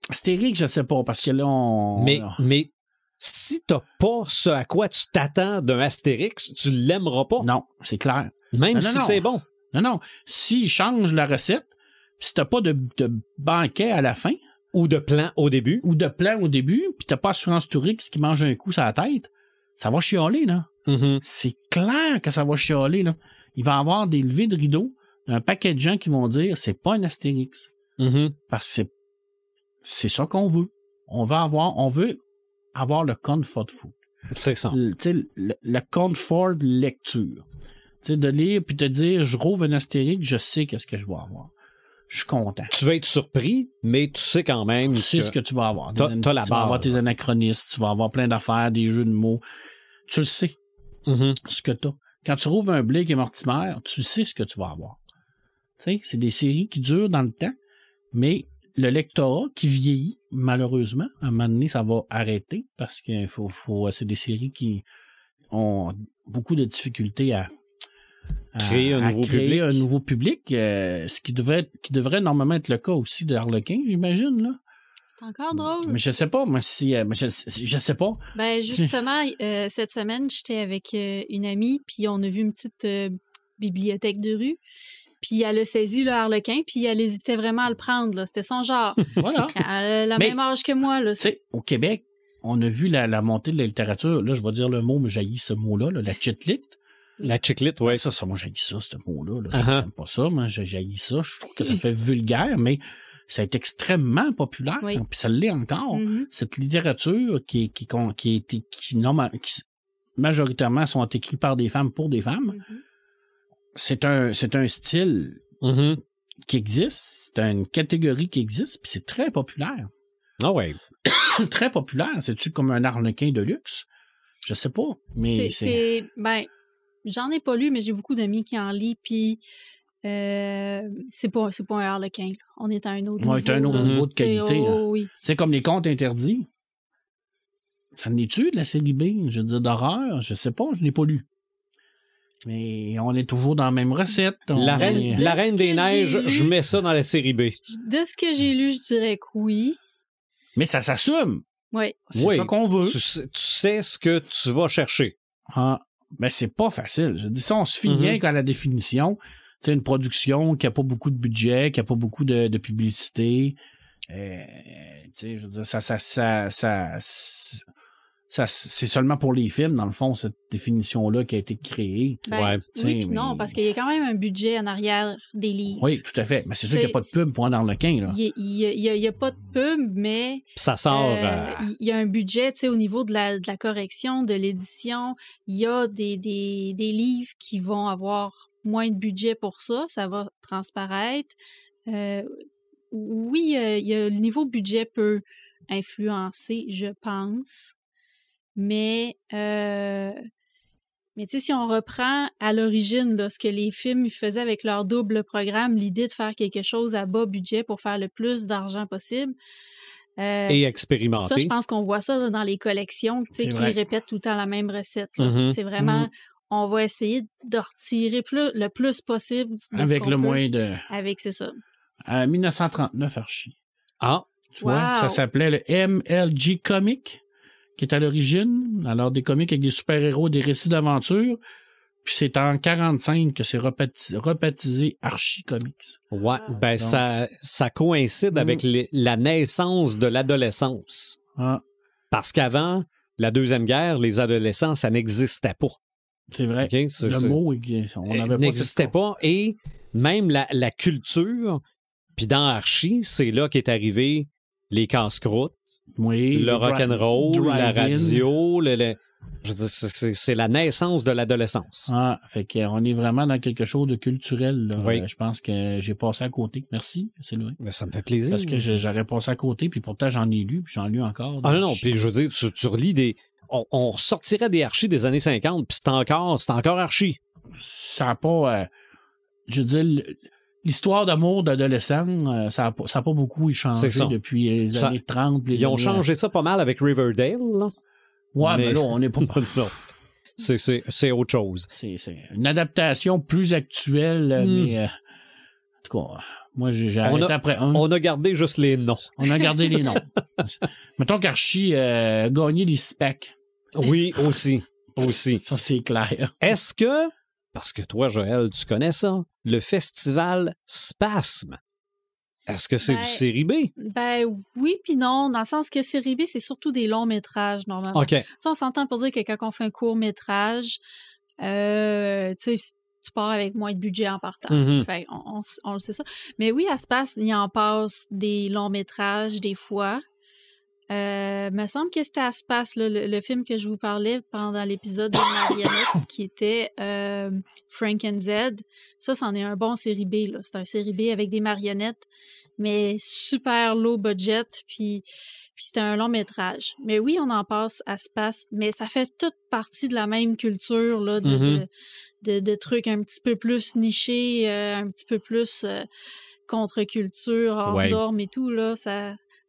Astérix, je sais pas, parce que là, on... Mais si t'as pas ce à quoi tu t'attends d'un Astérix, tu l'aimeras pas. Non, c'est clair. Même si c'est bon. Non. S'ils changent la recette, si t'as pas de banquet à la fin... Ou de plan au début. Puis t'as pas Assurance Tourix qui mange un coup sur la tête, ça va chialer, là. C'est clair que ça va chialer, là. Il va y avoir des levées de rideau, un paquet de gens qui vont dire c'est pas un Astérix. Parce que c'est ça qu'on veut. On veut avoir le comfort food. C'est ça. Le comfort lecture. T'sais, de lire puis te dire je rouvre un Astérix, je sais qu'est-ce que je vais avoir. Je suis content. Tu vas être surpris, mais tu sais quand même. Tu sais ce que tu vas avoir. T'as la base. Tu vas avoir tes anachronistes, tu vas avoir plein d'affaires, des jeux de mots. Tu le sais. Ce que tu as. Quand tu rouvres un Blake et Mortimer, tu sais ce que tu vas avoir. Tu sais, c'est des séries qui durent dans le temps, mais le lectorat qui vieillit, malheureusement, à un moment donné, ça va arrêter parce que c'est des séries qui ont beaucoup de difficultés à créer un nouveau public, ce qui devrait normalement être le cas aussi de Harlequin, j'imagine, là. C'est encore drôle. Mais je sais pas, moi, je sais pas. Ben, justement, cette semaine, j'étais avec une amie, puis on a vu une petite bibliothèque de rue. Puis elle a saisi le Harlequin, puis elle hésitait vraiment à le prendre, là. C'était son genre. Voilà. Elle a même âge que moi, là. Tu sais, au Québec, on a vu la montée de la littérature. Là, je vais dire le mot, mais j'haïs ce mot-là, là, la chitlit. La chiclite, oui. Ça, moi, j'haïs ça, ce mot-là. J'aime pas ça, moi, j'haïs ça. Je trouve que ça fait vulgaire, mais ça est extrêmement populaire. Oui. Puis ça l'est encore. Cette littérature qui majoritairement sont écrits par des femmes pour des femmes. C'est un style qui existe, c'est une catégorie qui existe, puis c'est très populaire. Ah ouais. Très populaire. C'est-tu comme un Harlequin de luxe? Je sais pas, mais j'en ai pas lu, mais j'ai beaucoup d'amis qui en lisent, puis c'est pas un Harlequin. Là. On est à un autre niveau. On est à un autre niveau de qualité. Oui. C'est comme les contes interdits. Ça en est-tu de la série B? Je veux dire, d'horreur? Je sais pas, je n'ai pas lu. Mais on est toujours dans la même recette. La Reine des Neiges, je mets ça dans la série B. De ce que j'ai lu, je dirais que oui. Mais ça s'assume. Oui. C'est ça qu'on veut. Tu sais ce que tu vas chercher. Ah, mais c'est pas facile. Je dis ça, on se fie rien qu'à la définition. Tu sais, une production qui a pas beaucoup de budget, qui a pas beaucoup de publicité. Tu sais, je veux dire, ça, c'est seulement pour les films, dans le fond, cette définition-là qui a été créée. Oui, puis non, parce qu'il y a quand même un budget en arrière des livres. Oui, tout à fait. Mais c'est sûr qu'il n'y a pas de pub pour un Harlequin, là. Il y a pas de pub, mais... Ça sort... il y a un budget, tu sais, au niveau de la correction, de l'édition. Il y a des livres qui vont avoir moins de budget pour ça. Ça va transparaître. Oui, le niveau budget peut influencer, je pense. Mais tu sais, si on reprend à l'origine là, ce que les films faisaient avec leur double programme, l'idée de faire quelque chose à bas budget pour faire le plus d'argent possible. Et expérimenter. Ça, je pense qu'on voit ça là, dans les collections, tu sais, qui répètent tout le temps la même recette. Là. C'est vraiment, on va essayer de retirer le plus possible. Avec le moins de... C'est ça. 1939, Archie. Ah! Tu vois, ça s'appelait le MLG Comic, qui est à l'origine. Alors, des comics avec des super-héros, des récits d'aventure. Puis c'est en 1945 que c'est rebaptisé Archie Comics. Ouais, ben donc, ça coïncide avec la naissance de l'adolescence. Parce qu'avant la Deuxième Guerre, les adolescents, ça n'existait pas. C'est vrai. Okay? Le mot, on n'avait pas n'existait pas. Et même la culture, puis dans Archie, c'est là qu'est arrivé les casse-croûtes, le rock'n'roll, la radio, je veux dire, c'est la naissance de l'adolescence. Ah, fait qu'on est vraiment dans quelque chose de culturel. Là. Oui. Je pense que j'ai passé à côté. Merci, Sylvain. Mais ça me fait plaisir. Parce que j'aurais passé à côté, puis pourtant j'en ai lu, puis j'en lis encore. Ah non, puis je veux dire, tu relis des... On ressortirait des Archie des années 50, puis c'est encore Archie. Ça n'a pas... je veux dire... L'histoire d'amour d'adolescents, ça n'a pas beaucoup changé depuis les années 30. Ils ont changé ça pas mal avec Riverdale, là. Ouais, mais là, on n'est pas... c'est autre chose. C'est une adaptation plus actuelle, mais... en tout cas, moi, j'ai arrêté après un. On a gardé juste les noms. On a gardé les noms. Mettons qu'Archie a gagné les SPAC. Oui, aussi. Ça, c'est clair. Est-ce que... Parce que toi, Joël, tu connais ça, le festival Spasme. Est-ce que c'est du série B? Ben oui, puis non, dans le sens que série B, c'est surtout des longs métrages, normalement. OK. T'sais, on s'entend pour dire que quand on fait un court métrage, tu sais, tu pars avec moins de budget en partant. Fait, on le sait ça. Mais oui, à Spasme, il en passe des longs métrages, des fois. Me semble que c'était à Space, là, le film que je vous parlais pendant l'épisode de Marionnette, qui était Frank and Zed. Ça, c'en est un bon série B. Là. C'est un série B avec des marionnettes, mais super low budget, puis c'était un long métrage. Mais oui, on en passe à Space, mais ça fait toute partie de la même culture là, de trucs un petit peu plus nichés, un petit peu plus contre-culture, hors normes et tout. Là,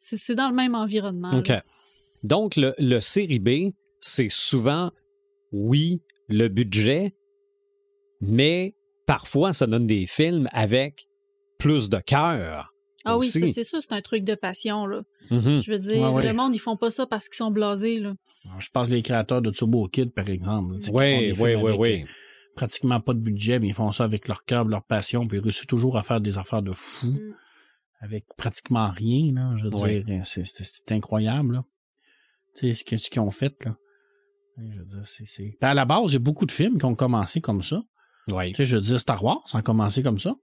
c'est dans le même environnement. OK. Là. Donc, le série B, c'est souvent, oui, le budget, mais parfois, ça donne des films avec plus de cœur. Ah aussi. Oui, c'est ça, c'est un truc de passion. Là. Je veux dire, le monde, ils font pas ça parce qu'ils sont blasés. Là. Je pense les créateurs de Turbo Kid, par exemple. Oui. Pratiquement pas de budget, mais ils font ça avec leur cœur, leur passion, puis ils réussissent toujours à faire des affaires de fou. Avec pratiquement rien, là, je veux dire, c'est incroyable, là. Tu sais, ce qu'ils ont fait, là. Je veux dire, c'est... Puis à la base, il y a beaucoup de films qui ont commencé comme ça. Oui. Tu sais, je veux dire, Star Wars, ça a commencé comme ça.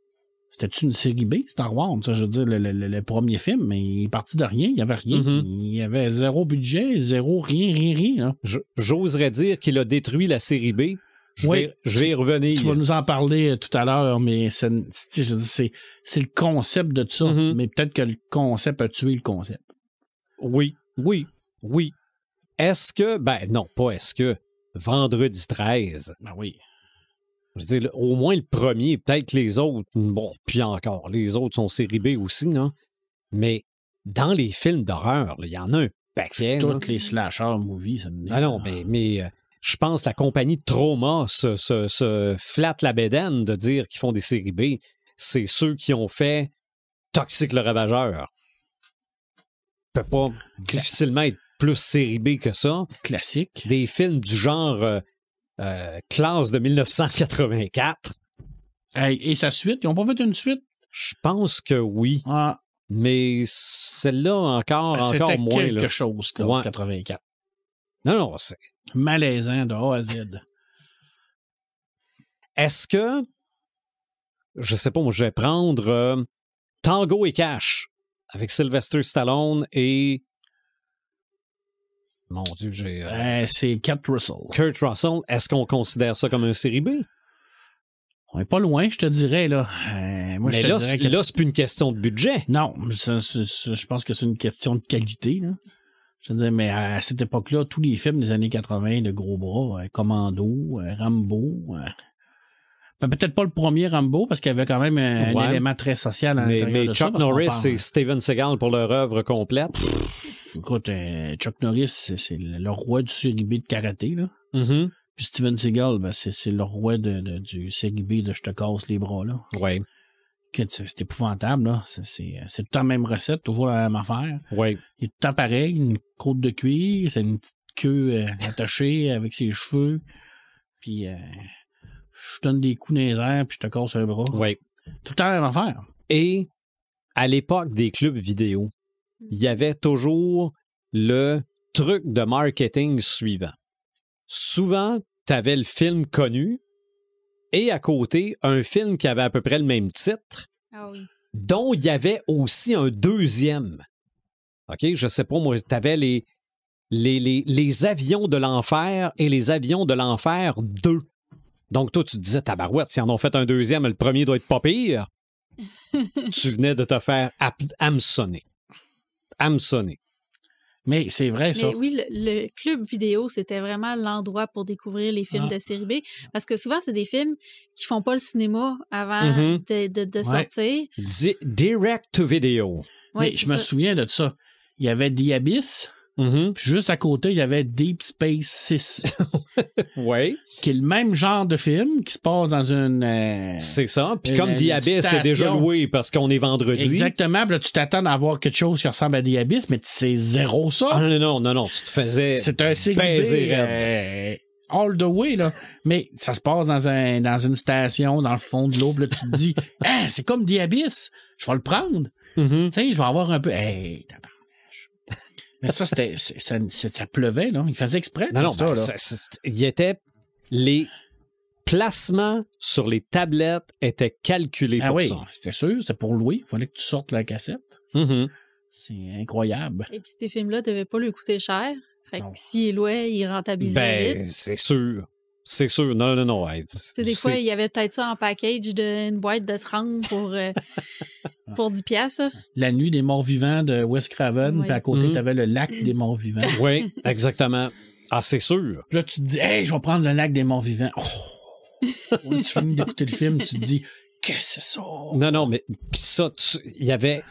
C'était-tu une série B, Star Wars? Tu sais, je veux dire, le premier film, mais il est parti de rien, il n'y avait rien. Il y avait zéro budget, rien, là. J'oserais dire qu'il a détruit la série B. Je vais y revenir. Tu vas nous en parler tout à l'heure, mais c'est le concept de ça. Mais peut-être que le concept a tué le concept. Oui. Est-ce que... Ben non, pas est-ce que... Vendredi 13. Ben oui. Je veux dire, au moins le premier, peut-être les autres, bon, puis encore, les autres sont série B aussi, non? Mais dans les films d'horreur, il y en a un paquet. Toutes les slasher movies, ça me dit. Ah non, mais je pense que la compagnie de Trauma se flatte la bédaine de dire qu'ils font des séries B. C'est ceux qui ont fait Toxic le Ravageur. Peut pas difficilement être plus série B que ça. Classique. Des films du genre Classe de 1984. Et sa suite, ils n'ont pas fait une suite? Je pense que oui. Ah, Mais celle-là, encore c'était moins. Quelque là. chose, Classe Ouais. 84. Non, c'est... Malaisant de A à Z. Est-ce que... Je sais pas, moi, je vais prendre Tango et Cash avec Sylvester Stallone et... Mon Dieu, j'ai... C'est Kurt Russell. Kurt Russell. Est-ce qu'on considère ça comme un série B? On n'est pas loin, je te dirais, là. Moi, Mais je te là, dirais que... là, c'est plus une question de budget. Non, je pense que c'est une question de qualité, là. Je veux dire, mais à cette époque-là, tous les films des années 80, de gros bras, Commando, Rambo... peut-être pas le premier Rambo, parce qu'il y avait quand même un élément très social à l'intérieur de ça. Mais Chuck Norris et Steven Seagal pour leur œuvre complète. Écoute, Chuck Norris, c'est le roi du série B de karaté, là. Mm-hmm. Puis Steven Seagal, ben, c'est le roi du série B de je te casse les bras, là. Oui. C'est épouvantable, là. C'est tout le temps la même recette, toujours la même affaire. Oui. Il est tout le temps pareil, une côte de cuir, c'est une petite queue attachée avec ses cheveux. Puis je donne des coups dans les airs, puis je te casse un bras. Oui. Tout le temps la même affaire. Et à l'époque des clubs vidéo, il y avait toujours le truc de marketing suivant. Souvent, tu avais le film connu et à côté, un film qui avait à peu près le même titre, dont il y avait aussi un deuxième. OK? Je sais pas, moi, tu avais les avions de l'enfer et les avions de l'enfer 2. Donc, toi, tu te disais, tabarouette, s'ils en ont fait un deuxième, le premier doit être pas pire. Tu venais de te faire hameçonner. Mais c'est vrai, ça. Mais oui, le club vidéo, c'était vraiment l'endroit pour découvrir les films de série B. Parce que souvent, c'est des films qui font pas le cinéma avant de sortir. Direct to video. Mais je me souviens de ça. Il y avait The Abyss. Puis juste à côté, il y avait Deep Space 6. Oui. Qui est le même genre de film qui se passe dans une... c'est ça. Puis comme The Abyss, c'est déjà loué parce qu'on est vendredi. Exactement. Puis là, tu t'attends à avoir quelque chose qui ressemble à The Abyss, mais c'est zéro ça. Ah, non. Tu te faisais c'est un série all the way, là. Mais ça se passe dans une station, dans le fond de l'eau. Puis là, tu te dis, c'est comme The Abyss. Je vais le prendre. Tu sais, je vais avoir un peu... Mais ça, ça pleuvait, là. Il faisait exprès. Non, ça, là. Il y était... Les placements sur les tablettes étaient calculés pour ça. C'était sûr. C'était pour louer. Il fallait que tu sortes la cassette. C'est incroyable. Et puis ces films-là ne devaient pas lui coûter cher. Fait que s'il louait, il rentabilisait vite. C'est sûr. C'est sûr. Non. Des fois, il y avait peut-être ça en package d'une boîte de 30 pour 10 piastres. La nuit des morts-vivants de Wes Craven, puis à côté, tu avais le lac des morts-vivants. Oui, exactement. Ah, c'est sûr. Puis là, tu te dis, je vais prendre le lac des morts-vivants. Tu finis d'écouter le film, tu te dis, qu'est-ce que c'est ça? Non, mais pis ça, il y avait,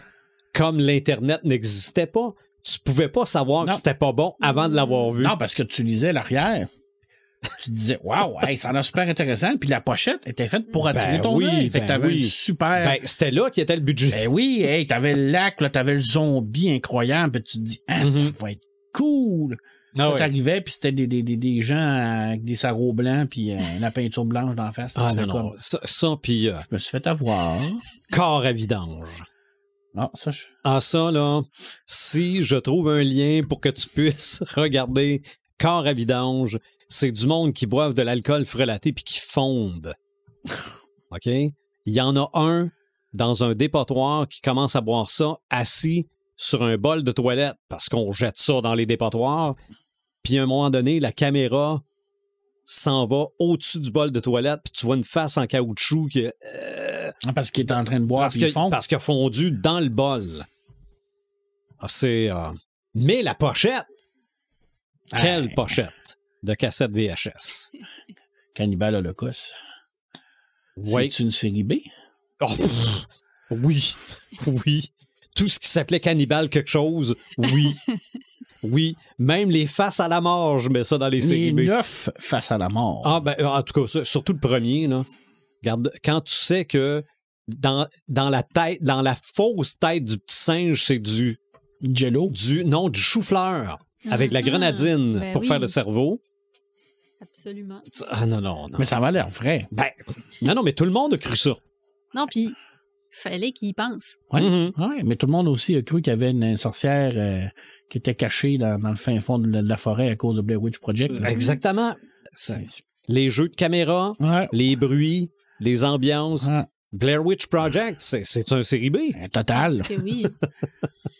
comme l'Internet n'existait pas, tu pouvais pas savoir que c'était pas bon avant de l'avoir vu. Non, parce que tu lisais l'arrière. Tu disais, waouh, ça a l'air super intéressant. Puis la pochette était faite pour attirer ton œil. Fait que t'avais une super. C'était là qui était le budget. Ben oui, t'avais le lac, là, t'avais le zombie incroyable. Puis tu te dis, ça va être cool. Là, t'arrivais, puis c'était des gens avec des sarraux blancs, puis la peinture blanche d'en face. Ah non. Ça puis. Je me suis fait avoir. Corps à vidange. Ça, là, si je trouve un lien pour que tu puisses regarder Corps à vidange, c'est du monde qui boivent de l'alcool frelaté puis qui fondent. OK? Il y en a un dans un dépotoir qui commence à boire ça assis sur un bol de toilette parce qu'on jette ça dans les dépotoirs. Puis à un moment donné, la caméra s'en va au-dessus du bol de toilette puis tu vois une face en caoutchouc qui... parce qu'il est en train de boire puis il fond. Parce qu'il a fondu dans le bol. Mais la pochette! Quelle pochette de cassette VHS. Cannibal Holocaust. Oui. C'est une série B? Oh, oui. Oui. Tout ce qui s'appelait Cannibal quelque chose, oui. Oui. Même les faces à la mort, je mets ça dans les séries B. 9 face à la mort. Ah, ben, en tout cas, surtout le premier, là. Regarde, quand tu sais que dans la fausse tête du petit singe, c'est du Jello? Du chou-fleur avec la grenadine pour faire le cerveau. Absolument. Ah non. Mais ça m'a l'air vrai. Ben, non, mais tout le monde a cru ça. Non, puis fallait qu'il y pense. Ouais. Mm-hmm. Ouais, mais tout le monde aussi a cru qu'il y avait une sorcière qui était cachée dans le fin fond de la forêt à cause de Blair Witch Project. Là. Exactement. Les jeux de caméra, les bruits, les ambiances. Ouais. Blair Witch Project, c'est un série B. Total. Parce que oui.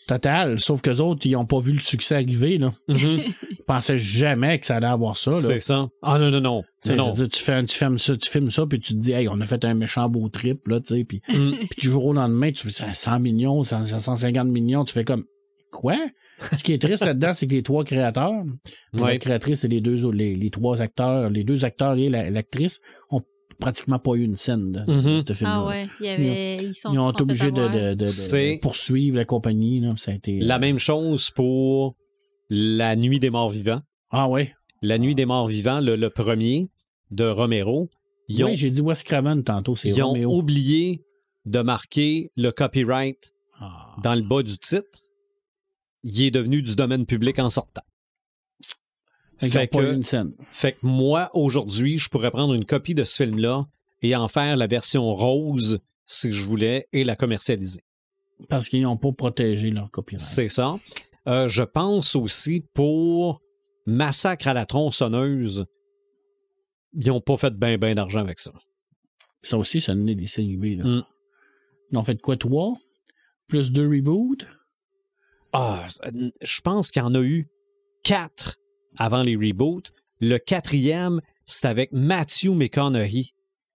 Total. Sauf qu'eux autres, ils n'ont pas vu le succès arriver. Là. Mm-hmm. Ils pensaient jamais que ça allait avoir ça. Là. C'est ça. Ah non. Non. Je veux dire, tu filmes ça, puis tu te dis, hey, on a fait un méchant beau trip, là, tu sais, puis du jour au lendemain, tu fais ça à 100 millions, 150 millions, tu fais comme, quoi? Ce qui est triste là-dedans, c'est que les 3 créateurs, la créatrice et les 3 acteurs, les 2 acteurs et l'actrice, ont pratiquement pas eu une scène de ce film-là. Ah ouais, ils ont été obligés de poursuivre la compagnie. Là. Ça a été, la même chose pour La Nuit des Morts Vivants. Ah ouais. La Nuit des Morts Vivants, le premier de Romero. Oui, j'ai dit Wes Craven tantôt, c'est Romero. Ils ont oublié de marquer le copyright dans le bas du titre. Il est devenu du domaine public en sortant. Fait que moi, aujourd'hui, je pourrais prendre une copie de ce film-là et en faire la version rose, si je voulais, et la commercialiser. Parce qu'ils n'ont pas protégé leur copyright. C'est ça. Je pense aussi pour Massacre à la tronçonneuse, ils n'ont pas fait bien d'argent avec ça. Ça aussi, ça donnait des séries B. Là. Ils ont fait quoi, 3? Plus 2 reboots? Ah, je pense qu'il y en a eu 4 avant les reboots. Le 4e, c'est avec Matthew McConaughey.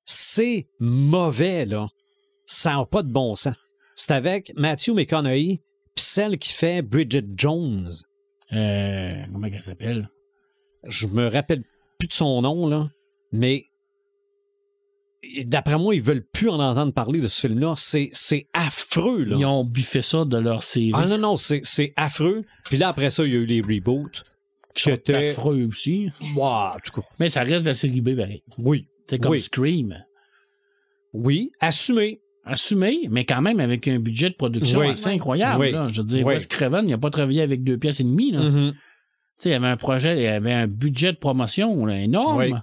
C'est mauvais, là. Ça n'a pas de bon sens. C'est avec Matthew McConaughey puis celle qui fait Bridget Jones. Comment elle s'appelle? Je me rappelle plus de son nom, là. Mais d'après moi, ils veulent plus en entendre parler de ce film-là. C'est affreux, là. Ils ont biffé ça de leur série. Ah non, c'est affreux. Puis là, après ça, il y a eu les reboots. C'est affreux aussi. Wow, tout cas. Mais ça reste de la série B, pareil. Oui. C'est comme Scream. Oui, assumé. Assumé, mais quand même avec un budget de production assez incroyable. Là. Je veux dire, Wes Craven, il n'a pas travaillé avec 2 pièces et demie. Là. Il y avait un projet, il y avait un budget de promotion là, énorme.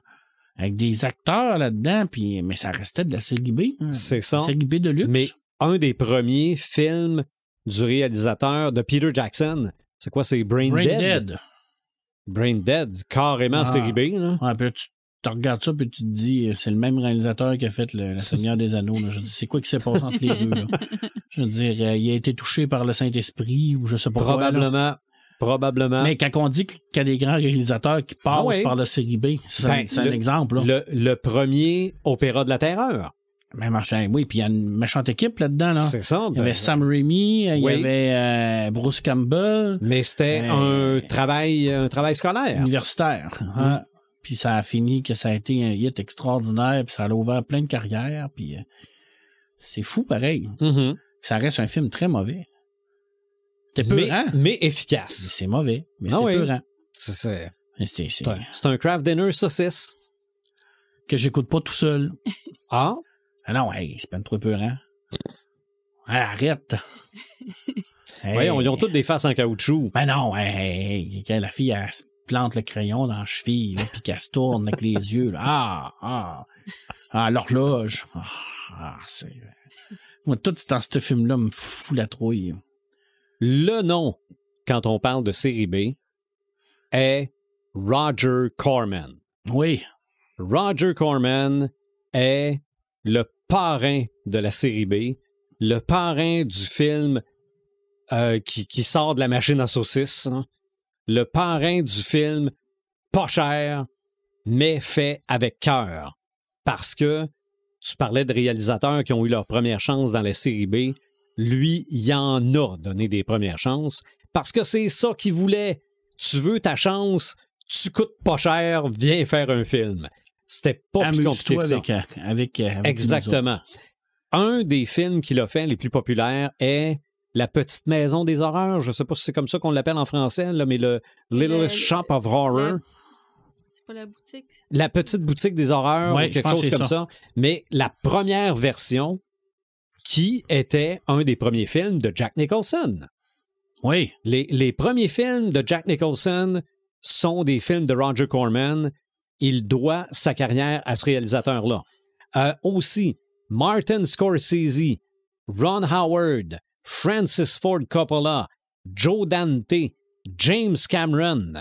Avec des acteurs là-dedans, mais ça restait de la série B. Hein. C'est ça. Série B de luxe. Mais un des premiers films du réalisateur de Peter Jackson, c'est quoi? C'est Brain Dead. Brain Dead, carrément série B. Là. Ouais, puis là, tu regardes ça, puis tu te dis, c'est le même réalisateur qui a fait Le Seigneur des Anneaux. Là. Je dis, c'est quoi qui s'est passé entre les deux? Là? Je veux dire, il a été touché par le Saint-Esprit, ou je sais pas Probablement. Probablement. Mais quand on dit qu'il y a des grands réalisateurs qui passent par la série B, c'est un exemple. Là. Le premier Opéra de la Terreur. Ben, oui, puis il y a une méchante équipe là-dedans. Là. C'est ça. Il y avait Sam Raimi, il y avait Bruce Campbell. Mais c'était un travail scolaire. Universitaire. Hein? Puis ça a fini que ça a été un hit extraordinaire, puis ça a ouvert plein de carrières, puis c'est fou pareil. Ça reste un film très mauvais. C'était peurant. Mais efficace. C'est mauvais, mais c'était peurant. C'est un craft dinner saucisse. Que j'écoute pas tout seul. Ah? Ah non, c'est pas trop peurant. Arrête. Voyons, ils ont toutes des faces en caoutchouc. Ben non, quand la fille, elle se plante le crayon dans la cheville, puis qu'elle se tourne avec les yeux. Là. L'horloge. Moi, tout dans ce film-là me fout la trouille. Le nom, quand on parle de série B, est Roger Corman. Oui. Roger Corman est le parrain de la série B, le parrain du film qui sort de la machine à saucisses, hein? Le parrain du film pas cher, mais fait avec cœur. Parce que tu parlais de réalisateurs qui ont eu leur première chance dans la série B. Lui, il en a donné des premières chances parce que c'est ça qu'il voulait. Tu veux ta chance, tu coûtes pas cher, viens faire un film. C'était pas plus compliqué que ça. Avec exactement. Un des films qu'il a fait les plus populaires est La Petite Maison des Horreurs. Je ne sais pas si c'est comme ça qu'on l'appelle en français, là, mais le Little Shop of Horror. C'est pas la boutique? La Petite Boutique des Horreurs, ou quelque chose comme ça. Mais la première version qui était un des premiers films de Jack Nicholson. Oui. Les premiers films de Jack Nicholson sont des films de Roger Corman. Il doit sa carrière à ce réalisateur-là. Aussi, Martin Scorsese, Ron Howard, Francis Ford Coppola, Joe Dante, James Cameron,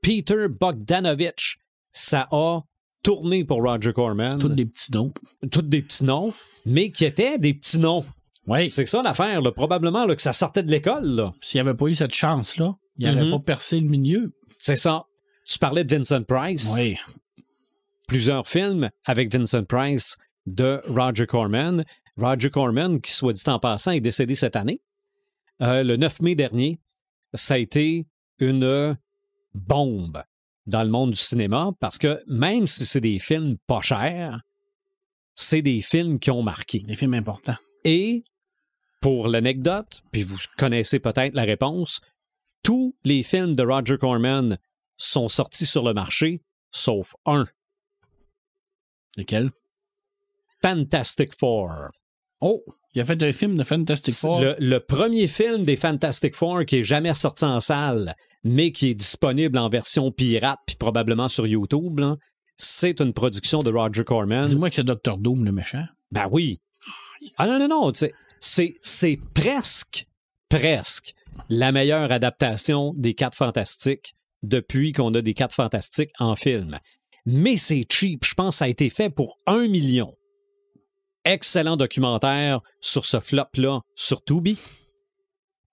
Peter Bogdanovich. Ça a tourné pour Roger Corman. Tous des petits noms. Tous des petits noms, mais qui étaient des petits noms. Oui. C'est ça l'affaire, là. Probablement là, que ça sortait de l'école. Là. S'il n'y avait pas eu cette chance-là, il n'aurait pas percé le milieu. C'est ça. Tu parlais de Vincent Price. Oui. Plusieurs films avec Vincent Price de Roger Corman. Roger Corman, qui, soit dit en passant, est décédé cette année. Le 9 mai dernier, ça a été une bombe dans le monde du cinéma parce que même si c'est des films pas chers, c'est des films qui ont marqué. Des films importants. Et pour l'anecdote, puis vous connaissez peut-être la réponse, tous les films de Roger Corman sont sortis sur le marché, sauf un. Lequel? Fantastic Four. Oh, il a fait un film de Fantastic Four. Le premier film des Fantastic Four qui est jamais sorti en salle, mais qui est disponible en version pirate, puis probablement sur YouTube, là, c'est une production de Roger Corman. Dis-moi que c'est Dr. Doom, le méchant. Ben oui. Ah non, c'est presque la meilleure adaptation des 4 Fantastiques depuis qu'on a des 4 Fantastiques en film. Mais c'est cheap. Je pense que ça a été fait pour 1 million. Excellent documentaire sur ce flop-là sur Tubi.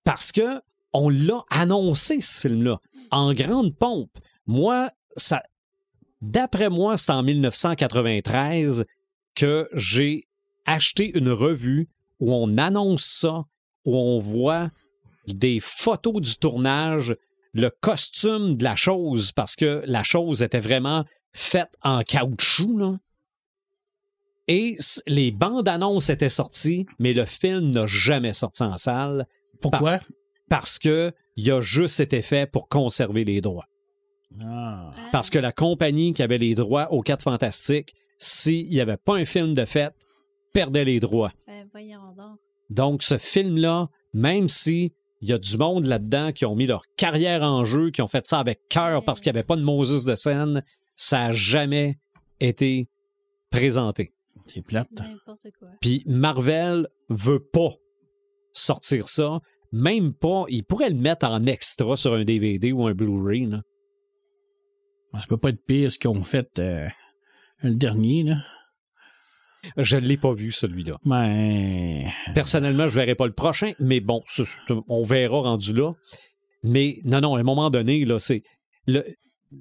Parce que on l'a annoncé, ce film-là, en grande pompe. D'après moi, c'est en 1993 que j'ai acheté une revue où on annonce ça, où on voit des photos du tournage, le costume de la chose, parce que la chose était vraiment faite en caoutchouc, là. Et les bandes annonces étaient sorties, mais le film n'a jamais sorti en salle. Pourquoi? Parce qu'il a juste été fait pour conserver les droits. Ah. Parce que la compagnie qui avait les droits aux 4 Fantastiques, s'il n'y avait pas un film de fête, perdait les droits. Voyons donc. Donc, ce film-là, même si il y a du monde là-dedans qui ont mis leur carrière en jeu, qui ont fait ça avec cœur parce qu'il n'y avait pas de Moses de scène, ça n'a jamais été présenté. C'est plate. N'importe quoi. Puis Marvel veut pas sortir ça. Même pas. Il pourrait le mettre en extra sur un DVD ou un Blu-ray. Là. Ça peut pas être pire ce qu'ils ont fait le dernier. Là. Je ne l'ai pas vu, celui-là. Ben... Personnellement, je ne verrai pas le prochain, mais bon, on verra rendu là. Mais non, à un moment donné, là, c'est...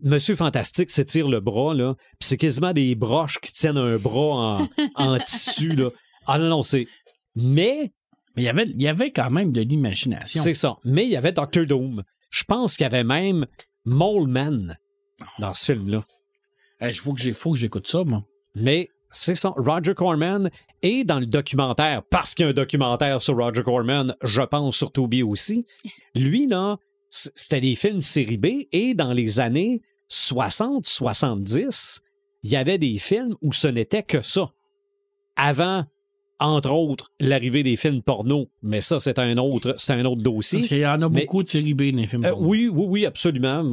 Monsieur Fantastique s'étire le bras, là, puis c'est quasiment des broches qui tiennent un bras en tissu, là. Ah non, c'est... Mais il y avait quand même de l'imagination. C'est ça. Mais il y avait Dr. Doom. Je pense qu'il y avait même Mole Man dans ce film-là. Il faut que j'écoute ça, moi. Mais c'est ça. Roger Corman est dans le documentaire, parce qu'il y a un documentaire sur Roger Corman, je pense sur Tubi aussi. Lui, là, c'était des films série B, et dans les années 60-70, il y avait des films où ce n'était que ça. Avant, entre autres, l'arrivée des films porno, mais ça, c'est un autre dossier. Parce qu'il y en a beaucoup de série B dans les films porno. Oui, absolument.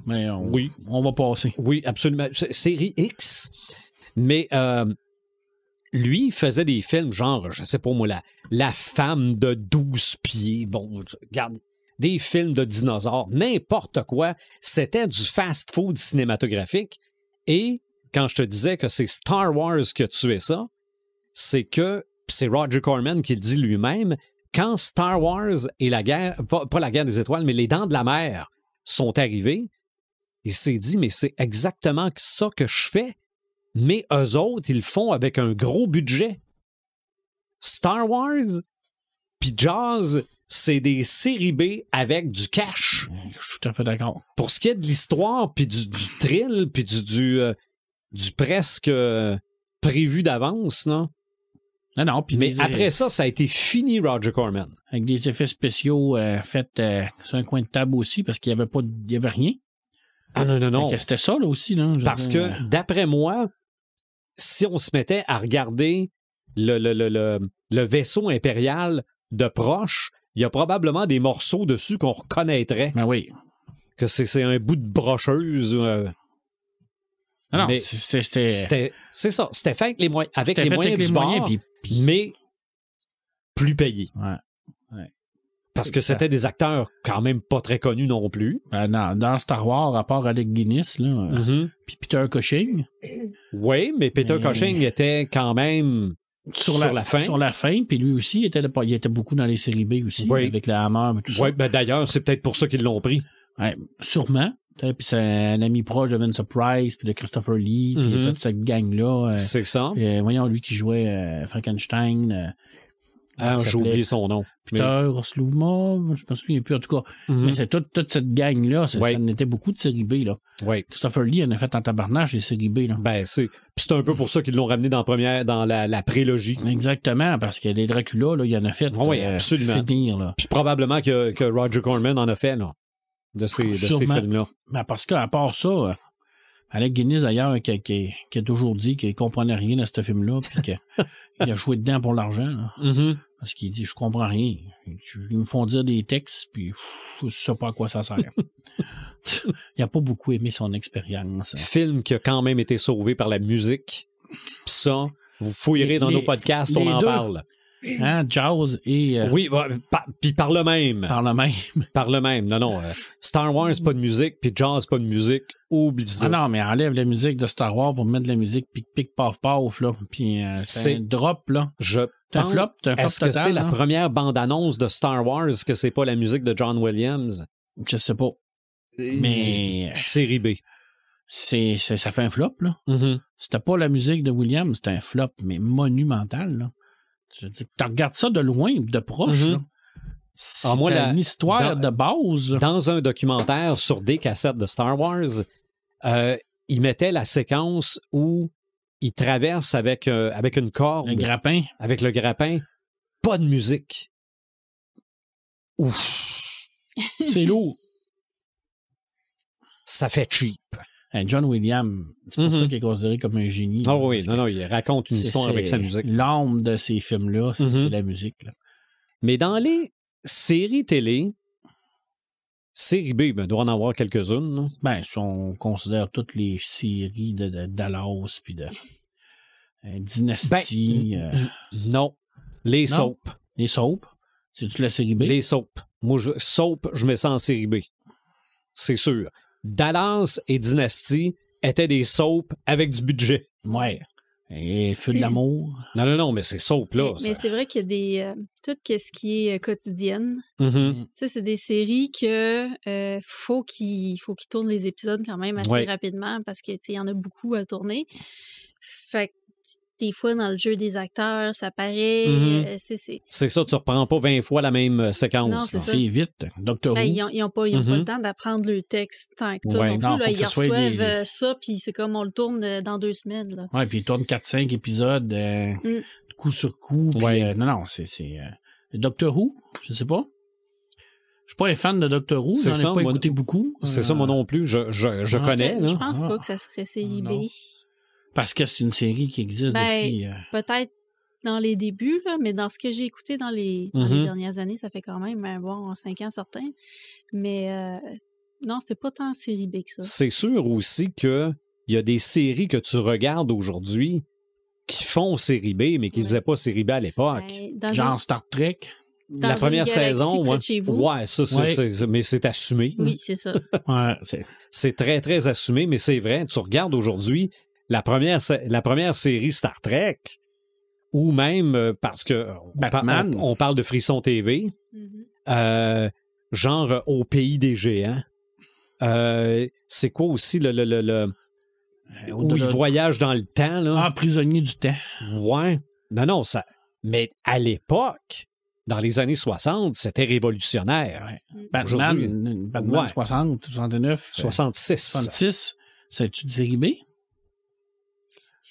Mais on va passer. Oui, absolument. Série X. Mais lui, il faisait des films genre, je sais pas moi, la femme de 12 pieds. Bon, regarde, des films de dinosaures, n'importe quoi. C'était du fast-food cinématographique. Et quand je te disais que c'est Star Wars qui a tué ça, c'est que, c'est Roger Corman qui le dit lui-même, quand Star Wars et la guerre, pas la guerre des étoiles, mais les Dents de la mer sont arrivés, il s'est dit, mais c'est exactement ça que je fais. Mais eux autres, ils le font avec un gros budget. Star Wars puis Jaws, c'est des séries B avec du cash. Je suis tout à fait d'accord. Pour ce qui est de l'histoire, puis du thrill, puis du presque prévu d'avance, non? Non, puis mais après ça a été fini, Roger Corman. Avec des effets spéciaux faits sur un coin de table aussi, parce qu'il n'y avait rien. Ah non. C'était ça, là, aussi. Là, parce que, d'après moi, si on se mettait à regarder le vaisseau impérial de proche, il y a probablement des morceaux dessus qu'on reconnaîtrait. Ben oui. Que c'est un bout de brocheuse. Non, c'était ça. C'était fait avec les moyens du bord, puis... mais plus payé. Ouais. Parce que c'était des acteurs quand même pas très connus non plus. Ben dans Star Wars, à part Alec Guinness, là, puis Peter Cushing. Oui, mais Peter Cushing était quand même sur la fin. Sur la fin, puis lui aussi, il était beaucoup dans les séries B aussi, avec le Hammer et tout ça. Oui, ben d'ailleurs, c'est peut-être pour ça qu'ils l'ont pris. Ouais, sûrement. Puis c'est un ami proche de Vince Price, puis de Christopher Lee, puis toute cette gang-là. C'est ça. Voyons, lui qui jouait Frankenstein. J'ai oublié son nom. Peter Slouma, je me souviens plus. En tout cas, mais c'est toute cette gang-là. Ça en était beaucoup de série B. Là. Christopher Lee en a fait en tabarnage les séries B. Là. Ben, c'est un peu pour ça qu'ils l'ont ramené dans la prélogie. Exactement, parce que les Dracula, là, il en a fait absolument. finir. Là. Puis probablement que Roger Corman en a fait là, de ces films-là. Ben, parce qu'à part ça, Alec Guinness, d'ailleurs, qui a toujours dit qu'il ne comprenait rien à ce film-là, puis qu'il a joué dedans pour l'argent. Parce qu'il dit, je comprends rien. Ils me font dire des textes, puis je ne sais pas à quoi ça sert. Il n'a pas beaucoup aimé son expérience. Film qui a quand même été sauvé par la musique. Puis ça, vous fouillerez dans nos podcasts, on en parle. Hein, Jaws et... Oui, puis par le même. Par le même. Non. Star Wars, pas de musique, puis Jaws, pas de musique. Oublie ça. Ah non, mais enlève la musique de Star Wars pour mettre de la musique pic, paf, paf, là. Puis c'est un drop, là. C'est un flop total. Est-ce que c'est la première bande-annonce de Star Wars que c'est pas la musique de John Williams? Je sais pas. Mais... Série B. Ça fait un flop, là. C'était pas la musique de Williams, c'était un flop, mais monumental, là. Tu regardes ça de loin, de proche, là. C'est une histoire de base. Dans un documentaire sur des cassettes de Star Wars, il mettait la séquence où il traverse avec une corde. Un grappin. Avec le grappin. Pas de musique. Ouf. C'est lourd. Ça fait cheap. John Williams, c'est pour ça qu'il est considéré comme un génie. Ah oui, non, il raconte une histoire avec sa musique. L'âme de ces films-là, c'est la musique. Là. Mais dans les séries télé, série B, il doit en avoir quelques-unes. Là. Ben, on considère toutes les séries de Dallas, puis de Dynasty. Non, les soaps. Les soaps? C'est toute la série B? Les soaps. Moi, je mets ça en série B. C'est sûr. Dallas et Dynasty étaient des soaps avec du budget. Ouais. Et Feu de l'amour. Non, mais c'est soap, là. Mais c'est vrai qu'il y a tout ce qui est quotidienne. Tu sais, c'est des séries que faut qu'ils tournent les épisodes quand même assez rapidement parce qu'il y en a beaucoup à tourner. Fait que des fois, dans le jeu des acteurs, ça paraît... C'est ça, tu reprends pas 20 fois la même séquence. Non, c'est vite. Doctor Who. Ils n'ont pas le temps d'apprendre le texte tant que ça. Non plus, ils reçoivent ça, puis c'est comme on le tourne dans 2 semaines. Oui, puis ils tournent 4-5 épisodes, coup sur coup. Puis, non, c'est Doctor Who, je sais pas. Je suis pas un fan de Doctor Who, j'en ai pas écouté beaucoup. C'est ça, moi non plus, je connais. Je pense pas que ça serait série B. Parce que c'est une série qui existe depuis... Peut-être dans les débuts, là, mais dans ce que j'ai écouté dans les dernières années, ça fait quand même 5 ans certains. Mais non, c'était pas tant série B que ça. C'est sûr aussi qu'il y a des séries que tu regardes aujourd'hui qui font série B, mais qui ne faisaient pas série B à l'époque. Genre Star Trek. La première saison, mais c'est assumé. Oui, c'est ça. C'est très, très assumé, mais c'est vrai. Tu regardes aujourd'hui la première série Star Trek, ou même parce que on parle de Frisson TV, genre Au pays des géants. C'est quoi aussi où il voyage dans le temps, là? Prisonnier du temps. Ouais. Non, ça. Mais à l'époque, dans les années 60, c'était révolutionnaire. Ouais. Batman 60, 69. 66. 66. C'est-tu de série B?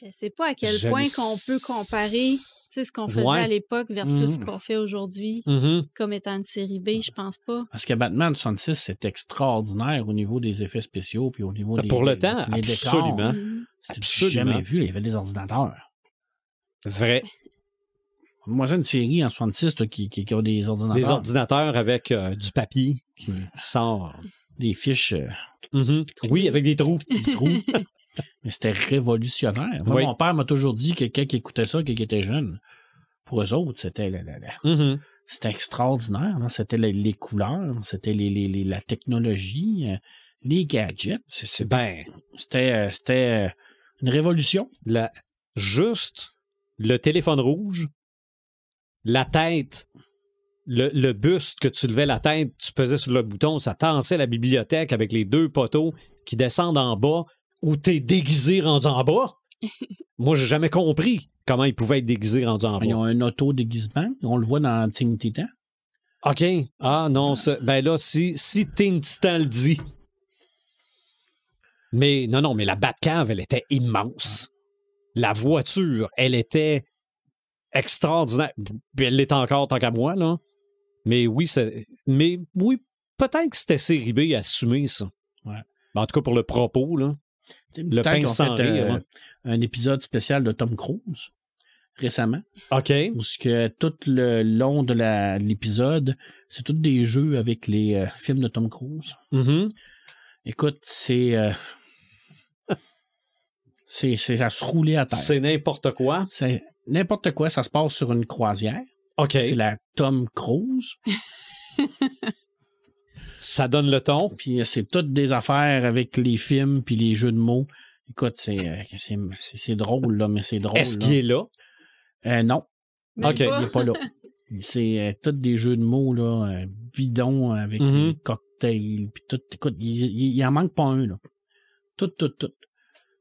Je sais pas à quel point qu'on peut comparer ce qu'on faisait à l'époque versus ce qu'on fait aujourd'hui comme étant une série B, je pense pas. Parce que Batman 66, c'est extraordinaire au niveau des effets spéciaux puis au niveau des pour le temps, les absolument. décors. C'était jamais vu, il y avait des ordinateurs. Vrai. Moi, j'ai une série en 66 qui a des ordinateurs. Des ordinateurs avec du papier qui sort. Des fiches. Oui, avec des trous. Des trous. Mais c'était révolutionnaire. Moi, mon père m'a toujours dit que quelqu'un qui écoutait ça, quelqu'un qui était jeune, pour eux autres, c'était c'était extraordinaire. Hein? C'était les couleurs, c'était la technologie, les gadgets. C'était une révolution. Juste le téléphone rouge, la tête, le buste que tu levais la tête, tu pesais sur le bouton, ça tassait la bibliothèque avec les 2 poteaux qui descendent en bas où t'es déguisé rendu en bas. Moi, j'ai jamais compris comment ils pouvaient être déguisés rendus en bas. Ils ont un auto-déguisement. On le voit dans Teen Titan. OK. Ah non, ben là, si Teen Titan le dit. Mais non, mais la Batcave, elle était immense. La voiture, elle était extraordinaire. Puis elle l'est encore tant qu'à moi, là. Mais oui, peut-être que c'était série B à assumer ça. Ouais. En tout cas, pour le propos, là. Le pince sans rire. Un épisode spécial de Tom Cruise récemment. OK. Où que tout le long de l'épisode, c'est tous des jeux avec les films de Tom Cruise. Écoute, c'est à se rouler à terre. C'est n'importe quoi. C'est n'importe quoi. Ça se passe sur une croisière. OK. C'est la Tom Cruise. Ça donne le ton. Puis c'est toutes des affaires avec les films puis les jeux de mots. Écoute, c'est drôle, là, mais c'est drôle. Est-ce qu'il est là? Non. OK. Il n'est pas là. C'est tous des jeux de mots, là, bidons avec des cocktails, puis tout. Écoute, il en manque pas un, là. Tout.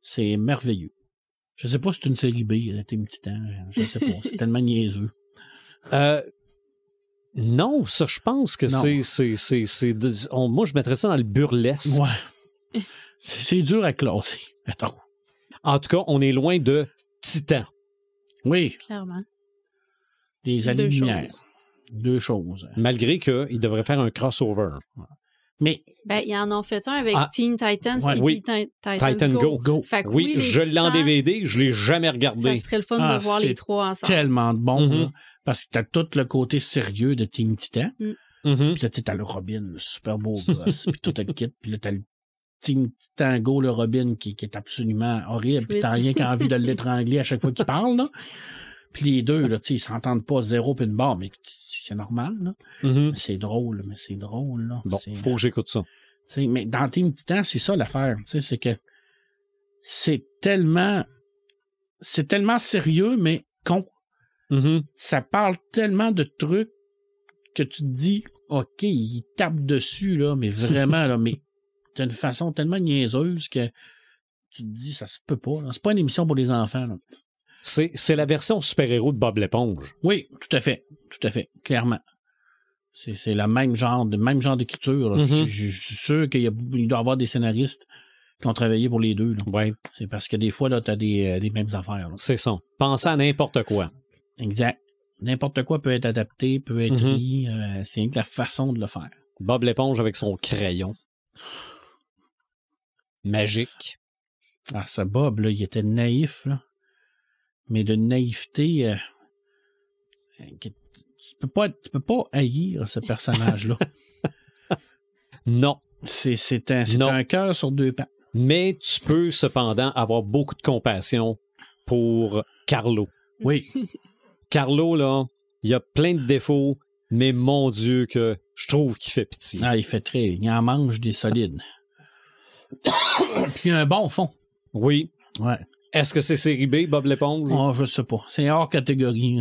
C'est merveilleux. Je sais pas si c'est une série B, Teen Titan. Je sais pas. C'est tellement niaiseux. Non, ça, je pense que moi, je mettrais ça dans le burlesque. Ouais. C'est dur à classer. Attends. En tout cas, on est loin de Titan. Oui. Clairement. Des années-lumière. 2 choses. Malgré qu'il devrait faire un crossover. Mais. Ils en ont fait un avec Teen Titans et Titan Go. Fait que oui, je l'ai en DVD, je ne l'ai jamais regardé. Ça serait le fun de voir les 3 ensemble. Tellement de bon, là, parce que t'as tout le côté sérieux de Teen Titan. Puis là, t'as le Robin, le super beau gosse, puis tout le kit, puis là, t'as le Teen Titan Go, le Robin, qui est absolument horrible, puis t'as rien qu'envie de l'étrangler à chaque fois qu'il parle, là. Puis les deux, là, ils s'entendent pas 0 puis une barre, mais c'est normal, là. Mais c'est drôle, là. Bon, faut que j'écoute ça. Mais dans Teen Titan, c'est ça l'affaire, c'est que c'est tellement sérieux, mais con. Ça parle tellement de trucs que tu te dis, OK, il tape dessus, là, mais vraiment, là, mais d'une façon tellement niaiseuse que tu te dis, ça se peut pas. Là. C'est pas une émission pour les enfants, là. C'est la version super-héros de Bob l'éponge. Oui, tout à fait, clairement. C'est le même genre d'écriture. Je suis sûr qu'il doit y avoir des scénaristes qui ont travaillé pour les deux. Là. Ouais. C'est parce que des fois, là, tu as des mêmes affaires. Là. C'est ça. Pensez à n'importe quoi. Exact. N'importe quoi peut être adapté, peut être ri. C'est la façon de le faire. Bob l'éponge avec son crayon. Magique. Ah, ça, Bob, là, il était naïf, là. Mais de naïveté, tu peux pas haïr ce personnage-là. Non. C'est un cœur sur 2 pattes. Mais tu peux cependant avoir beaucoup de compassion pour Carlo. Oui. Carlo, là, il a plein de défauts, mais mon Dieu que je trouve qu'il fait pitié. Ah, il en mange des solides. Puis un bon fond. Oui. Ouais. Est-ce que c'est série B, Bob l'éponge? Oh, je sais pas. C'est hors catégorie.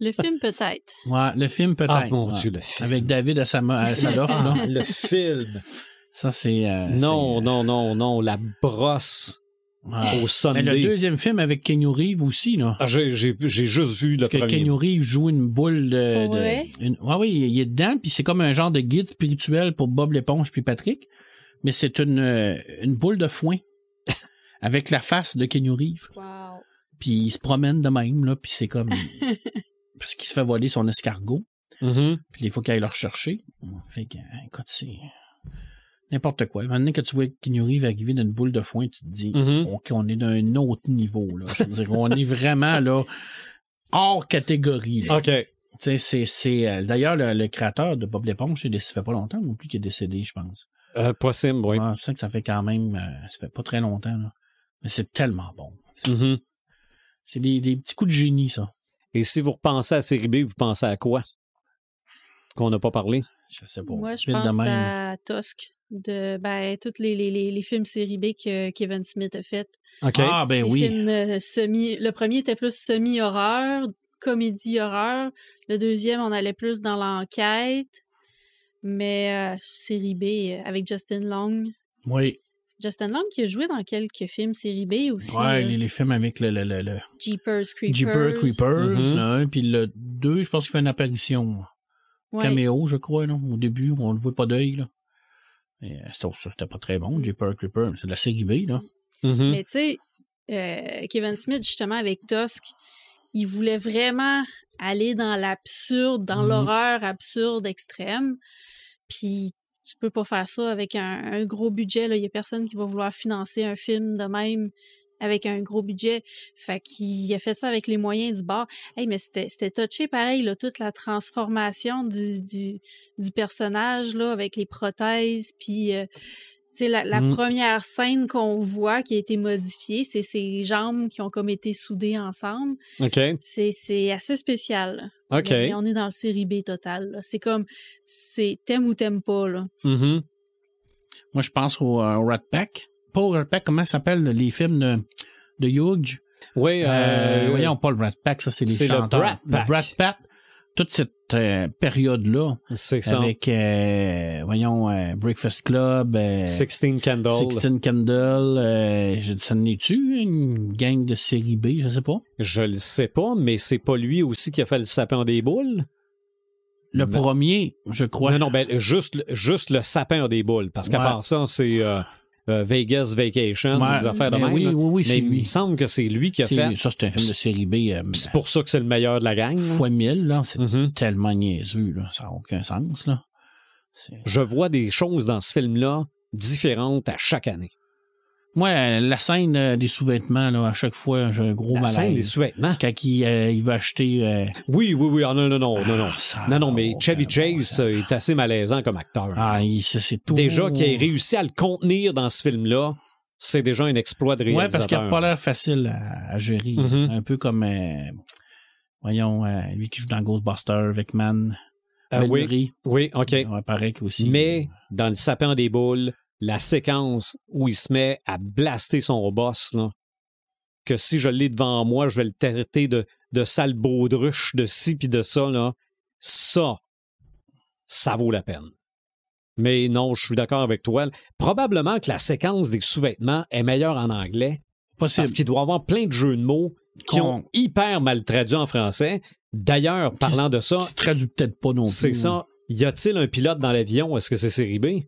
Le film, peut-être. Ouais, le film, peut-être. Ah, mon Dieu, le film. Avec David Hasselhoff, là. Le film. Ça, c'est... Non, la brosse au Sunday. Mais le deuxième film avec Keanu Reeves aussi, là. Ah, j'ai juste vu le premier. Parce que Keanu Reeves joue une boule de... Oui, il est dedans, puis c'est comme un genre de guide spirituel pour Bob l'éponge puis Patrick, mais c'est une boule de foin avec la face de Keanu Reeves. Wow. Puis il se promène de même, là, puis c'est comme... parce qu'il se fait voler son escargot. Puis il faut qu'il aille le rechercher. Fait que, écoute, c'est... n'importe quoi. Maintenant que tu vois Keanu va arriver d'une boule de foin, tu te dis, OK, on est d'un autre niveau, là. Je veux dire, on est vraiment, là, hors catégorie, là. OK. Tu sais, c'est d'ailleurs, le créateur de Bob l'éponge, ça fait pas longtemps non plus qu'il est décédé, je pense. Possible, oui. Ouais, je sais que ça fait quand même... ça fait pas très longtemps, là. Mais c'est tellement bon. C'est des petits coups de génie, ça. Et si vous repensez à série B, vous pensez à quoi? Qu'on n'a pas parlé? Je sais pas. Moi, je pense à Tusk, tous les films série B que Kevin Smith a fait. OK. Ah, ben les oui. films le premier était plus semi-horreur, comédie-horreur. Le deuxième, on allait plus dans l'enquête. Mais série B avec Justin Long. Oui. Justin Long qui a joué dans quelques films série B aussi. Ouais, les films avec le Jeepers Creepers. Jeepers Creepers, là, puis le 2, je pense qu'il fait une apparition. Ouais. Caméo, je crois, là. Au début, on ne le voit pas d'œil, là. Mais c'était pas très bon, Jeepers Creepers. C'est de la série B, là. Mais tu sais, Kevin Smith, justement, avec Tusk, il voulait vraiment aller dans l'absurde, dans l'horreur absurde extrême. Puis tu peux pas faire ça avec un gros budget. Il y a personne qui va vouloir financer un film de même avec un gros budget. Fait qu'il a fait ça avec les moyens du bord. Hey, mais c'était touché pareil, là, toute la transformation du personnage là, avec les prothèses. Puis la première scène qu'on voit qui a été modifiée, c'est ses jambes qui ont comme été soudées ensemble. OK. C'est assez spécial. OK. Mais on est dans le série B total. Là. C'est comme, t'aimes ou t'aimes pas. Là. Moi, je pense au Rat Pack. Pas au Rat Pack, comment ça s'appelle les films de Huge? Oui. Voyons, pas le Rat Pack, ça, c'est les chanteurs. Le Brat Pack. Toute cette période-là. C'est ça. Avec, Breakfast Club. 16 Candles. 16 Candles. Ça n'est-tu une gang de série B? Je sais pas. Je le sais pas, mais c'est pas lui aussi qui a fait le sapin des boules? Le premier, je crois. Non, juste le sapin des boules. Parce qu'à part ça, c'est Vegas Vacation, des affaires de même. Oui, mais c'est lui. Il me semble que c'est lui qui a fait. Ça, c'est un film de série B. C'est pour ça que c'est le meilleur de la gang. Fois 1000, là. C'est tellement niaiseux, là. Ça n'a aucun sens, là. Je vois des choses dans ce film-là différentes à chaque année. Moi, la scène des sous-vêtements, là, à chaque fois, j'ai un gros malaise. La scène des sous-vêtements? Quand il veut acheter... Oui. Ah, non, mais Chevy Chase est assez malaisant comme acteur. C'est tout... Déjà, qu'il ait réussi à le contenir dans ce film-là, c'est déjà un exploit de réalisateur. Oui, parce qu'il n'a pas l'air facile à gérer. Un peu comme... lui qui joue dans Ghostbusters avec Man. Oui, OK. Ouais, pareil aussi. Mais dans le sapin des boules, la séquence où il se met à blaster son boss, là, que si je l'ai devant moi, je vais le traiter de sale baudruche, de ci puis de ça, là, ça vaut la peine. Mais non, je suis d'accord avec toi. Probablement que la séquence des sous-vêtements est meilleure en anglais. Possible. Parce qu'il doit y avoir plein de jeux de mots qui ont hyper mal traduit en français. D'ailleurs, parlant de ça... Qui se traduit peut-être pas non plus. C'est ça. Y a-t-il un pilote dans l'avion? Est-ce que c'est série B?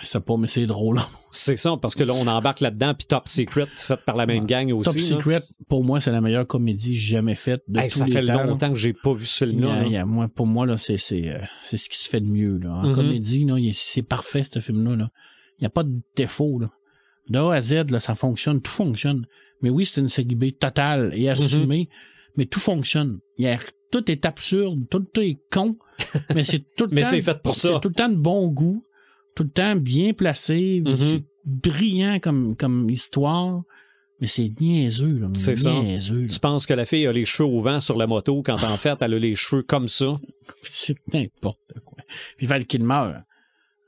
Je sais pas, mais c'est drôle. C'est ça, parce que là, on embarque là-dedans, puis Top Secret, fait par la même gang aussi. Top Secret, pour moi, c'est la meilleure comédie jamais faite de tous les temps. Ça fait longtemps que j'ai pas vu ce film-là. Pour moi, là, c'est ce qui se fait de mieux. Là. En comédie, là, c'est parfait, ce film-là. Là. Il n'y a pas de défaut. Là. De A à Z, là, ça fonctionne, tout fonctionne. Mais oui, c'est une série B totale et assumée, mais tout fonctionne. Tout est absurde, tout est con, mais c'est tout le temps... Mais c'est fait pour ça. C'est tout le temps de bon goût, tout le temps bien placé, c'est brillant comme histoire, mais c'est niaiseux. Là, c'est niaiseux, ça. Tu penses que la fille a les cheveux au vent sur la moto quand en fait, elle a les cheveux comme ça? C'est n'importe quoi. Puis Val Kilmer,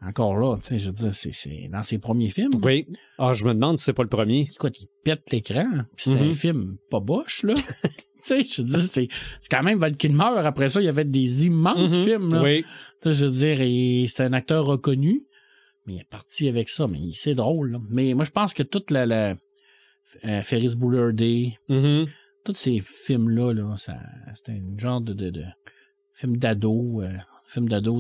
encore là, tu sais, je veux dire, c'est dans ses premiers films. Oui. Je me demande si c'est pas le premier. Écoute, il pète l'écran. C'était un film pas boche, là. Tu sais, je veux dire, c'est quand même Val Kilmer. Après ça, il y avait des immenses films, là. Oui. Tu sais, je veux dire, c'est un acteur reconnu. Mais il est parti avec ça. Mais c'est drôle, là. Mais moi, je pense que toute la Ferris Bueller Day, tous ces films-là, là, c'était un genre de film d'ado,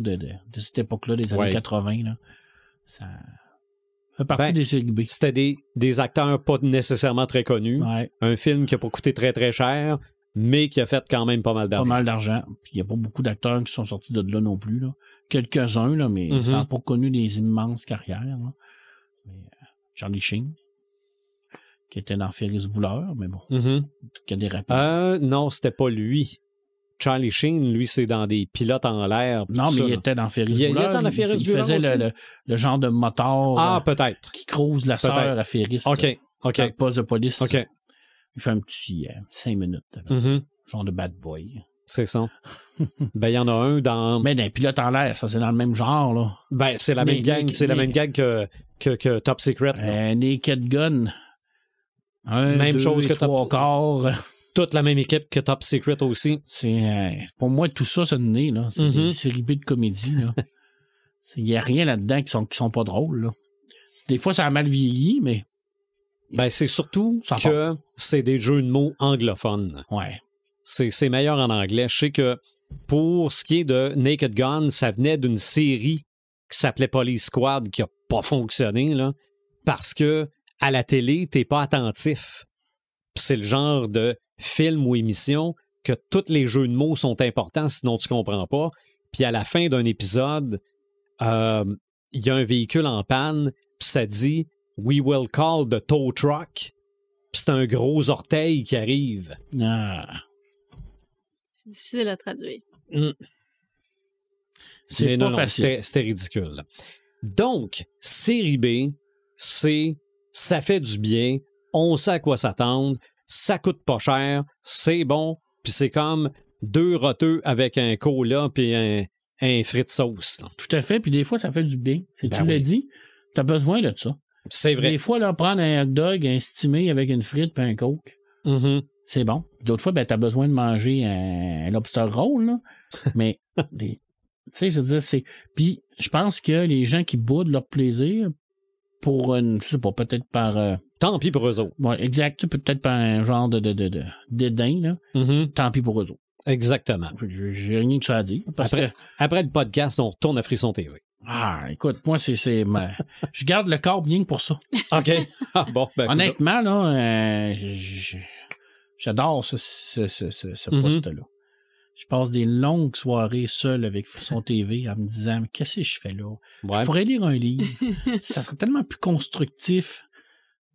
de cette époque-là, des années 80, là. Ça fait partie des séries B. C'était des acteurs pas nécessairement très connus. Ouais. Un film qui n'a pas coûté très, très cher, mais qui a fait quand même pas mal d'argent. Pas mal d'argent. Puis il n'y a pas beaucoup d'acteurs qui sont sortis de là non plus. Là. Quelques-uns, là, mais ça n'a pas connu des immenses carrières. Là. Mais, Charlie Sheen, qui était dans Ferris Bueller, mais bon, qui a des rappels. Non, c'était pas lui. Charlie Sheen, lui, c'est dans des pilotes en l'air. Non, mais il était dans Ferris Bueller. Il était dans Ferris Bueller. Il faisait le genre de moteur peut-être. qui croise la sœur à Ferris. OK. Dans le poste de police. OK. Il fait un petit 5 minutes. Genre de bad boy. C'est ça. Ben, il y en a un dans... Mais d'un pilote en l'air, ça, c'est dans le même genre, là. Ben, c'est la même gang. C'est la même gang que Top Secret. Naked Gun. Même chose que Top Secret. Toute la même équipe que Top Secret aussi. Pour moi, tout ça, c'est né, là. C'est des séries B de comédie, là. Il n'y a rien là-dedans qui sont pas drôles, là. Des fois, ça a mal vieilli, mais... Ben, c'est surtout que c'est des jeux de mots anglophones. Ouais. C'est meilleur en anglais. Je sais que pour ce qui est de Naked Gun, ça venait d'une série qui s'appelait Police Squad qui n'a pas fonctionné, là, parce que à la télé, t'es pas attentif. C'est le genre de film ou émission que tous les jeux de mots sont importants, sinon tu comprends pas. Puis à la fin d'un épisode, il y a un véhicule en panne, puis ça dit « We will call the tow truck ». Puis c'est un gros orteil qui arrive. C'est difficile à traduire. C'est pas facile. C'était ridicule. Donc, série B, ça fait du bien, on sait à quoi s'attendre, ça coûte pas cher, c'est bon, puis c'est comme 2 roteux avec un cola puis un frit de sauce. Là. Tout à fait, puis des fois, ça fait du bien. Tu oui. l'as dit, t'as besoin de ça. C'est vrai. Des fois, là, prendre un hot dog, un stimé avec une frite puis un coke, c'est bon. D'autres fois, ben, t'as besoin de manger un lobster roll, là. Mais, tu sais, je veux dire, c'est... Puis, je pense que les gens qui boudent leur plaisir pour je sais pas, peut-être par... Tant pis pour eux autres. Ouais, exact. Peut-être par un genre de dédain, là. Tant pis pour eux autres. Exactement. J'ai rien que ça à dire. Après le podcast, on retourne à Frisson TV. Ah, écoute, moi, je garde le corps bien que pour ça. OK. Bon, ben, honnêtement, là, j'adore ce poste-là. Je passe des longues soirées seul avec Frisson TV en me disant, mais qu'est-ce que je fais là? Ouais. Je pourrais lire un livre. Ça serait tellement plus constructif.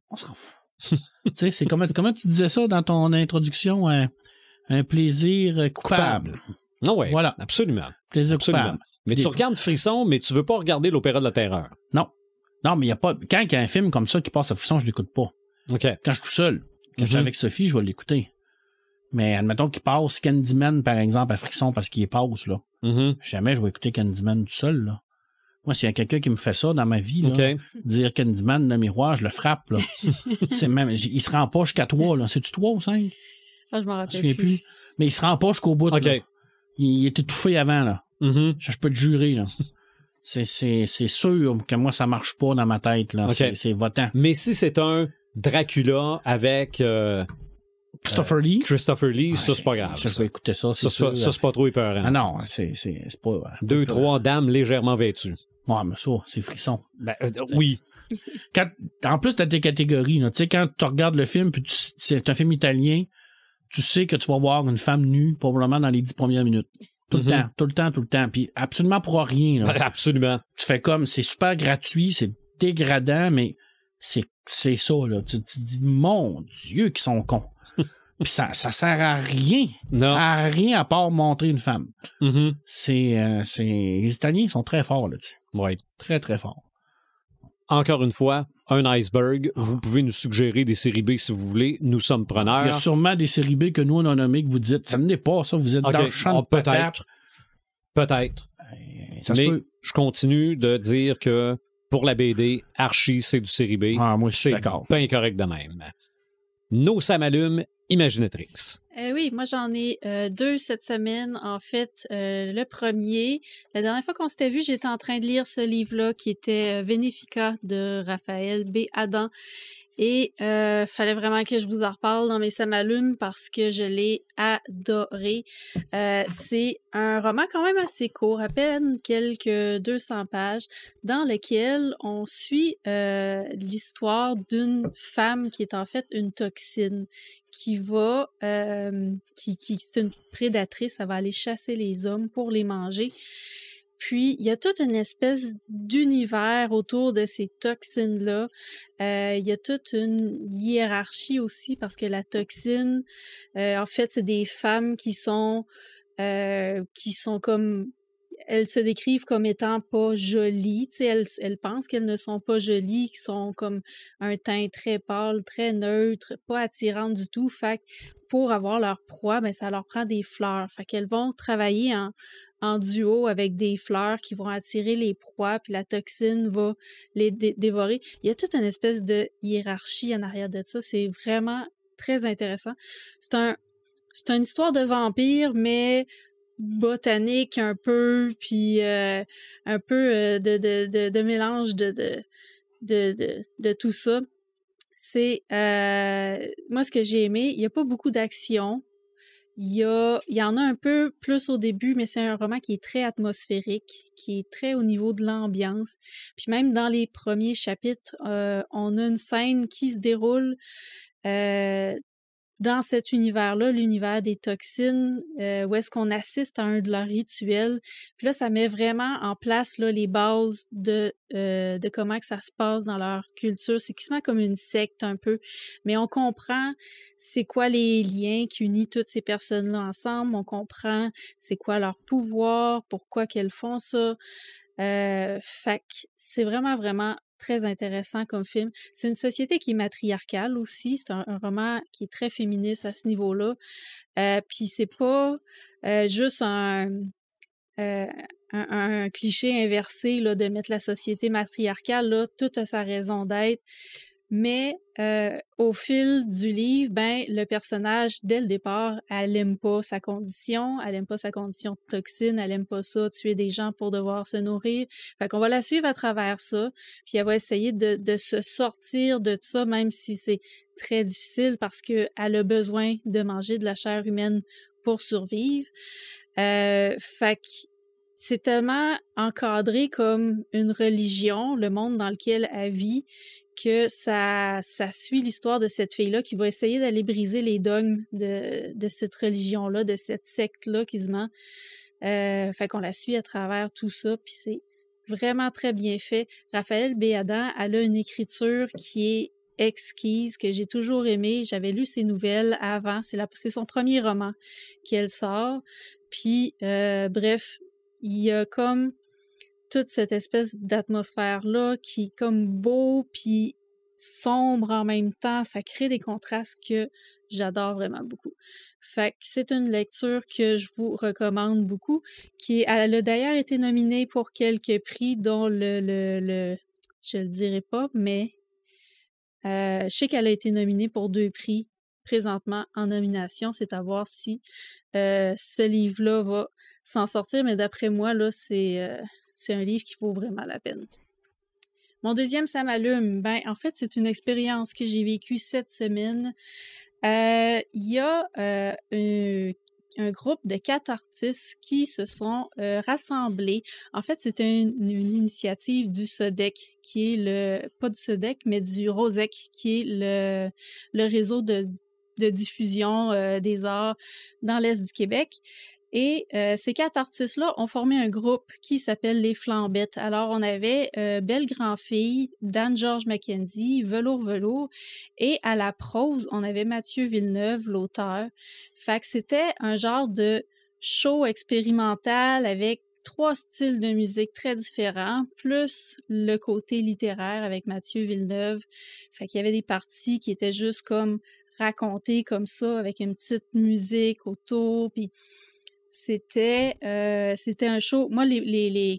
On s'en fout. Tu sais, c'est comment tu disais ça dans ton introduction, un plaisir coupable. Non, oui. Voilà. Absolument. Plaisir absolument. coupable. Mais tu regardes Frisson, mais tu veux pas regarder l'Opéra de la Terreur. Non. Non, mais il y a pas. Quand il y a un film comme ça qui passe à Frisson, je l'écoute pas. OK. Quand je suis tout seul. Quand je suis avec Sophie, je vais l'écouter. Mais admettons qu'il passe Candyman, par exemple, à Frisson parce qu'il passe, là. Jamais je vais écouter Candyman tout seul, là. Moi, s'il y a quelqu'un qui me fait ça dans ma vie, là, dire Candyman dans le miroir, je le frappe, là. C'est même, il se rend pas jusqu'à 3, là. C'est-tu 3 ou 5? Ah, je m'en rappelle. Je me souviens plus. Mais il se rend pas jusqu'au bout, là. Il est étouffé avant, là. Je peux te jurer, là. C'est sûr que moi, ça marche pas dans ma tête, là. C'est votant. Mais si c'est un Dracula avec... Christopher Lee? Christopher Lee, ça, c'est pas grave. Je vais écouter ça, c'est sûr. Ça, c'est pas trop épeurant. Ah non, c'est pas... 2-3 dames légèrement vêtues. Ouais, mais ça, c'est frisson. Ben, oui. En plus, t'as tes catégories, là. Tu sais, quand tu regardes le film, puis c'est un film italien, tu sais que tu vas voir une femme nue, probablement dans les 10 premières minutes. Tout le temps. Puis absolument pour rien, là. Absolument. Tu fais comme, c'est super gratuit, c'est dégradant, mais c'est ça, là. Tu te dis, mon Dieu, qu'ils sont cons. Puis ça sert à rien. Non. À rien à part montrer une femme. Les Italiens sont très forts là-dessus. Oui. Très, très forts. Encore une fois, un iceberg. Vous pouvez nous suggérer des séries B si vous voulez. Nous sommes preneurs. Il y a sûrement des séries B que nous, on a nommé, que vous dites, ça n'est pas ça, vous êtes dans le champ de patate. Peut-être. Mais je continue de dire que pour la BD, Archie, c'est du série B. Ah, moi, je suis d'accord. C'est bien correct de même. Nos ça m'allume, Imaginatrix. Oui, moi j'en ai 2 cette semaine. En fait, le premier, la dernière fois qu'on s'était vu, j'étais en train de lire ce livre-là qui était Venefica de Raphaël B. Adam. Et fallait vraiment que je vous en reparle dans mes Ça m'allume parce que je l'ai adoré. C'est un roman quand même assez court, à peine quelques 200 pages, dans lequel on suit l'histoire d'une femme qui est en fait une toxine, qui va, c'est une prédatrice, elle va aller chasser les hommes pour les manger. Puis, il y a toute une espèce d'univers autour de ces toxines-là. Il y a toute une hiérarchie aussi parce que la toxine, en fait, c'est des femmes qui sont comme... Elles se décrivent comme étant pas jolies. Tu sais, elles pensent qu'elles ne sont pas jolies, qui sont comme un teint très pâle, très neutre, pas attirante du tout. Fait que pour avoir leur proie, ben ça leur prend des fleurs. Fait qu'elles vont travailler en duo avec des fleurs qui vont attirer les proies, puis la toxine va les dévorer. Il y a toute une espèce de hiérarchie en arrière de ça. C'est vraiment très intéressant. C'est une histoire de vampire, mais botanique un peu, puis un peu de mélange de tout ça. C'est moi ce que j'ai aimé. Il y a pas beaucoup d'action. Il y en a un peu plus au début, mais c'est un roman qui est très atmosphérique, qui est très au niveau de l'ambiance. Puis même dans les premiers chapitres, on a une scène qui se déroule dans cet univers-là, l'univers des toxines, où est-ce qu'on assiste à un de leurs rituels. Puis là, ça met vraiment en place là, les bases de comment que ça se passe dans leur culture. C'est quasiment comme une secte un peu, mais on comprend c'est quoi les liens qui unissent toutes ces personnes-là ensemble. On comprend c'est quoi leur pouvoir, pourquoi qu'elles font ça. Fait que c'est vraiment, vraiment très intéressant comme film. C'est une société qui est matriarcale aussi. C'est un roman qui est très féministe à ce niveau-là. Puis c'est pas juste un cliché inversé là, de mettre la société matriarcale. Là, tout a sa raison d'être. Mais au fil du livre, ben le personnage, dès le départ, elle aime pas sa condition de toxine, elle aime pas ça, tuer des gens pour devoir se nourrir. Fait qu'on va la suivre à travers ça, puis elle va essayer de se sortir de ça, même si c'est très difficile parce que elle a besoin de manger de la chair humaine pour survivre. Fait que c'est tellement encadré comme une religion, le monde dans lequel elle vit, que ça suit l'histoire de cette fille-là qui va essayer d'aller briser les dogmes de cette religion-là, de cette secte-là quasiment. Fait qu'on la suit à travers tout ça, puis c'est vraiment très bien fait. Raphaëlle Béadan, elle a une écriture qui est exquise, que j'ai toujours aimée. J'avais lu ses nouvelles avant. C'est son premier roman qu'elle sort. Puis, bref, il y a comme toute cette espèce d'atmosphère-là qui est comme beau puis sombre en même temps. Ça crée des contrastes que j'adore vraiment beaucoup. Fait que c'est une lecture que je vous recommande beaucoup. Elle a d'ailleurs été nominée pour quelques prix, dont je le dirai pas, mais je sais qu'elle a été nominée pour 2 prix présentement en nomination. C'est à voir si ce livre-là va s'en sortir, mais d'après moi, là, c'est un livre qui vaut vraiment la peine. Mon deuxième, ça m'allume. Ben, en fait, c'est une expérience que j'ai vécue cette semaine. Il y a un groupe de 4 artistes qui se sont rassemblés. En fait, c'était une initiative du SODEC, qui est pas du SODEC, mais du ROSEC, qui est le réseau de diffusion des arts dans l'Est du Québec. Et ces 4 artistes-là ont formé un groupe qui s'appelle Les Flambettes. Alors, on avait Belle Grandfille, d'Anne-Georges Mackenzie, Velours, et à la prose, on avait Mathieu Villeneuve, l'auteur. Fait que c'était un genre de show expérimental avec 3 styles de musique très différents, plus le côté littéraire avec Mathieu Villeneuve. Fait qu'il y avait des parties qui étaient juste comme racontées comme ça, avec une petite musique autour, puis c'était un show. Moi,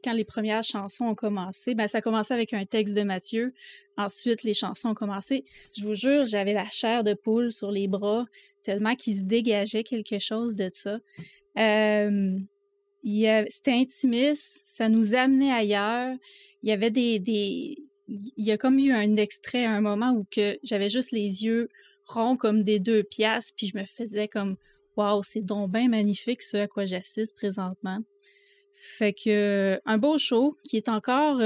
quand les premières chansons ont commencé, ben ça a commencé avec un texte de Mathieu. Ensuite, les chansons ont commencé. Je vous jure, j'avais la chair de poule sur les bras, tellement qu'il se dégageait quelque chose de ça. C'était intimiste, ça nous amenait ailleurs. Il y avait il y a comme eu un extrait à un moment où que j'avais juste les yeux ronds comme des 2 piastres, puis je me faisais comme « Wow, c'est donc bien magnifique ce à quoi j'assiste présentement ». Fait que un beau show qui est encore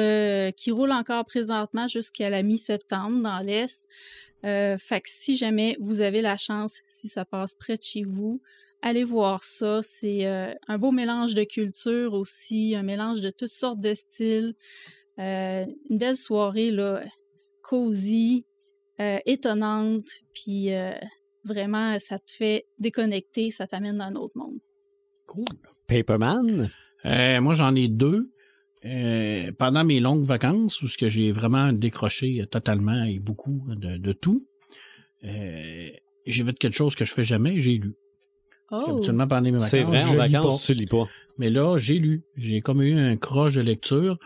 qui roule encore présentement jusqu'à la mi-septembre dans l'Est. Fait que si jamais vous avez la chance, si ça passe près de chez vous, allez voir ça. C'est un beau mélange de culture aussi, un mélange de toutes sortes de styles. Une belle soirée là, cosy, étonnante, puis vraiment ça te fait déconnecter, ça t'amène dans un autre monde. Cool. Paperman? Moi, j'en ai 2. Pendant mes longues vacances, où j'ai vraiment décroché totalement et beaucoup de tout, j'ai fait quelque chose que je fais jamais, j'ai lu. Parce qu'habituellement, pendant mes vacances, c'est vrai, en vacances, tu lis pas. Mais là, j'ai lu. J'ai comme eu un croche de lecture,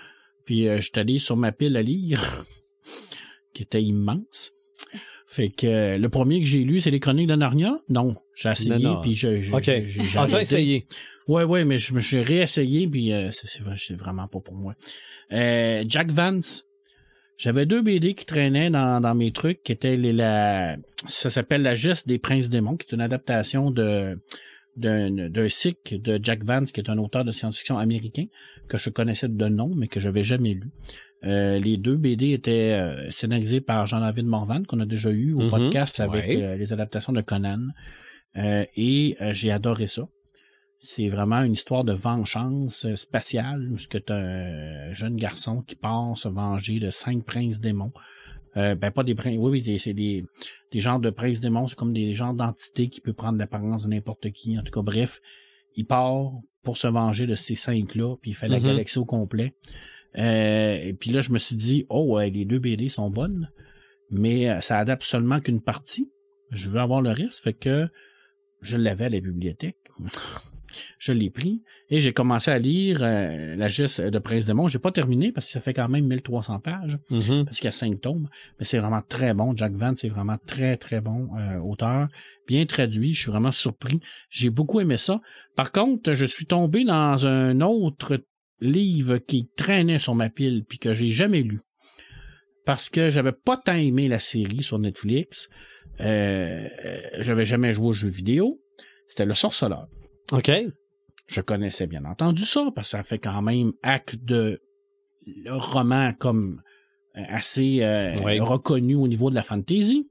puis je suis allé sur ma pile à lire, qui était immense. Fait que le premier que j'ai lu, c'est les Chroniques de Narnia. Non, j'ai essayé, puis j'ai t'as essayé. Ouais, mais je me suis réessayé, puis c'est vraiment pas pour moi. Jack Vance. J'avais 2 BD qui traînaient dans mes trucs, qui étaient ça s'appelle La Geste des Princes Démons, qui est une adaptation d'un cycle de Jack Vance, qui est un auteur de science-fiction américain, que je connaissais de nom, mais que je n'avais jamais lu. Les 2 BD étaient scénarisés par Jean-David Morvan, qu'on a déjà eu au podcast avec les adaptations de Conan. Et j'ai adoré ça. C'est vraiment une histoire de vengeance spatiale, où tu as un jeune garçon qui part se venger de 5 princes démons. Pas des princes, oui, c'est des genres de princes démons, c'est comme des genres d'entités qui peuvent prendre l'apparence de n'importe qui. En tout cas, bref, il part pour se venger de ces 5-là, puis il fait la galaxie au complet. Et puis là, je me suis dit, les 2 BD sont bonnes, mais ça adapte seulement qu'une partie. Je veux avoir le reste, fait que je l'avais à la bibliothèque. Je l'ai pris et j'ai commencé à lire La Geste de Prince Démon. J'ai pas terminé parce que ça fait quand même 1300 pages, parce qu'il y a 5 tomes, mais c'est vraiment très bon. Jack Vance, c'est vraiment très, très bon auteur. Bien traduit, je suis vraiment surpris. J'ai beaucoup aimé ça. Par contre, je suis tombé dans un autre livre qui traînait sur ma pile puis que j'ai jamais lu. Parce que j'avais pas tant aimé la série sur Netflix. J'avais jamais joué aux jeux vidéo. C'était Le Sorceleur. OK. Je connaissais bien entendu ça, parce que ça fait quand même acte de roman comme assez reconnu au niveau de la fantasy.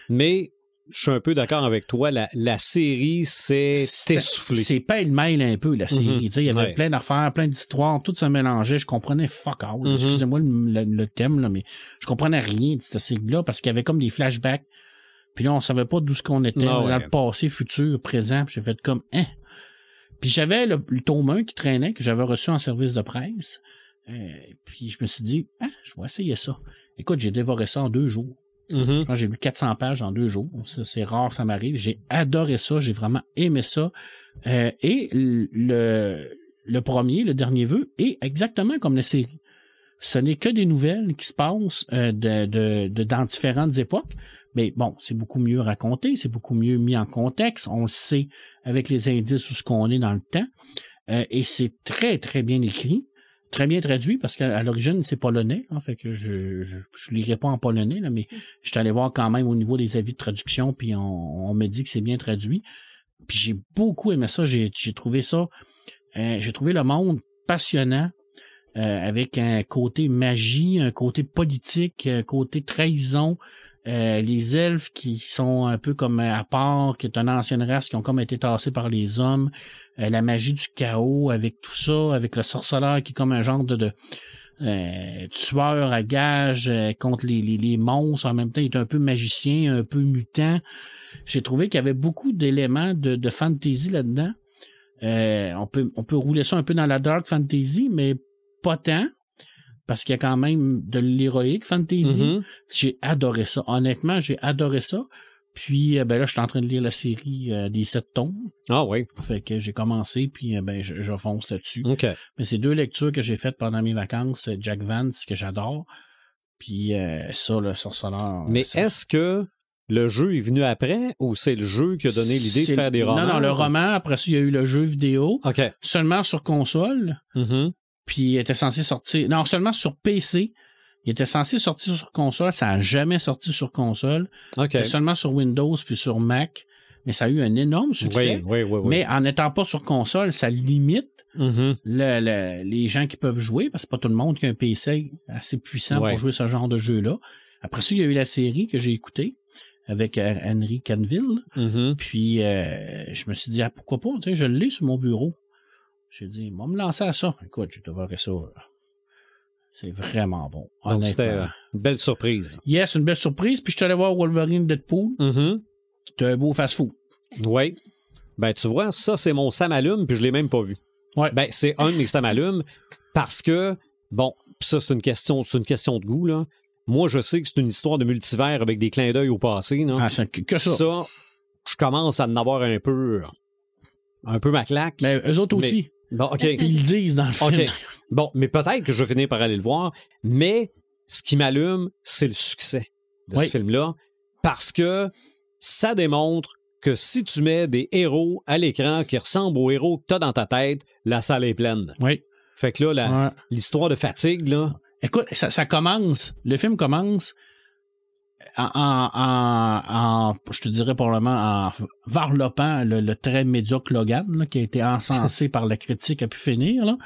Mais je suis un peu d'accord avec toi, la série s'est essoufflée. C'est pêle-mêle un peu, la série. Il y avait plein d'affaires, plein d'histoires, tout se mélangeait. Je comprenais fuck all. Excusez-moi le thème, là, mais je comprenais rien de cette série-là, parce qu'il y avait comme des flashbacks. Puis là, on savait pas d'où ce qu'on était, dans le passé, futur, présent. Puis j'ai fait comme, Puis j'avais le tome 1 qui traînait, que j'avais reçu en service de presse. Puis je me suis dit, je vais essayer ça. Écoute, j'ai dévoré ça en 2 jours. J'ai lu 400 pages en 2 jours. Ça, c'est rare, ça m'arrive. J'ai adoré ça. J'ai vraiment aimé ça. Et le premier, le dernier vœu, est exactement comme la série. Ce n'est que des nouvelles qui se passent dans différentes époques. Mais bon, c'est beaucoup mieux raconté, c'est beaucoup mieux mis en contexte. On le sait avec les indices où ce qu'on est dans le temps. Et c'est très, très bien écrit, très bien traduit, parce qu'à l'origine, c'est polonais. Fait que je lirai pas en polonais, là, mais je suis allé voir quand même au niveau des avis de traduction, puis on me dit que c'est bien traduit. Puis j'ai beaucoup aimé ça. J'ai trouvé ça. J'ai trouvé le monde passionnant. Avec un côté magie, un côté politique, un côté trahison. Les elfes qui sont un peu comme à part, qui est une ancienne race, qui ont comme été tassés par les hommes. La magie du chaos avec tout ça, avec le sorceleur qui est comme un genre de tueur à gages contre les monstres. En même temps, il est un peu magicien, un peu mutant. J'ai trouvé qu'il y avait beaucoup d'éléments de fantasy là-dedans. On peut rouler ça un peu dans la dark fantasy, mais pas tant. Parce qu'il y a quand même de l'héroïque fantasy. J'ai adoré ça. Honnêtement, j'ai adoré ça. Puis, là, je suis en train de lire la série des 7 tomes. Ah oui. Fait que j'ai commencé, puis je fonce là-dessus. OK. Mais c'est 2 lectures que j'ai faites pendant mes vacances. Jack Vance, que j'adore. Puis ça, le sorceleur. Mais est-ce que le jeu est venu après ou c'est le jeu qui a donné l'idée de faire des romans? Non, le roman. Après ça, il y a eu le jeu vidéo. OK. Seulement sur console. Puis il était censé sortir... Non, seulement sur PC. Il était censé sortir sur console, ça n'a jamais sorti sur console. C'était seulement sur Windows puis sur Mac, mais ça a eu un énorme succès. Oui. Mais en n'étant pas sur console, ça limite les gens qui peuvent jouer, parce que c'est pas tout le monde qui a un PC assez puissant pour jouer ce genre de jeu-là. Après ça, il y a eu la série que j'ai écoutée avec Henry Cavill. Puis je me suis dit, pourquoi pas? Tu sais, je l'ai sur mon bureau. J'ai dit, on va me lancer à ça. Écoute, je te verrai ça. C'est vraiment bon. Donc, c'était une belle surprise. Yes, une belle surprise. Puis je suis allé voir Wolverine Deadpool. T'as un beau fast-food. Oui. Ben, tu vois, ça, c'est mon Sam Allume, puis je l'ai même pas vu. Ouais. Ben, c'est un de mes Sam Allume parce que, bon, ça, c'est une question de goût, là. Moi, je sais que c'est une histoire de multivers avec des clins d'œil au passé, non? Ah, c'est que ça. Ça, je commence à en avoir un peu ma claque. Mais eux autres aussi. Bon, OK. Ils le disent dans le film. OK. Bon, mais peut-être que je vais finir par aller le voir, mais ce qui m'allume, c'est le succès de ce film-là, parce que ça démontre que si tu mets des héros à l'écran qui ressemblent aux héros que tu as dans ta tête, la salle est pleine. Oui. Fait que là, l'histoire de fatigue, là... Écoute, ça commence, le film commence je te dirais probablement en varlopant le très médiocre Logan, là, qui a été encensé par la critique à pu finir, là.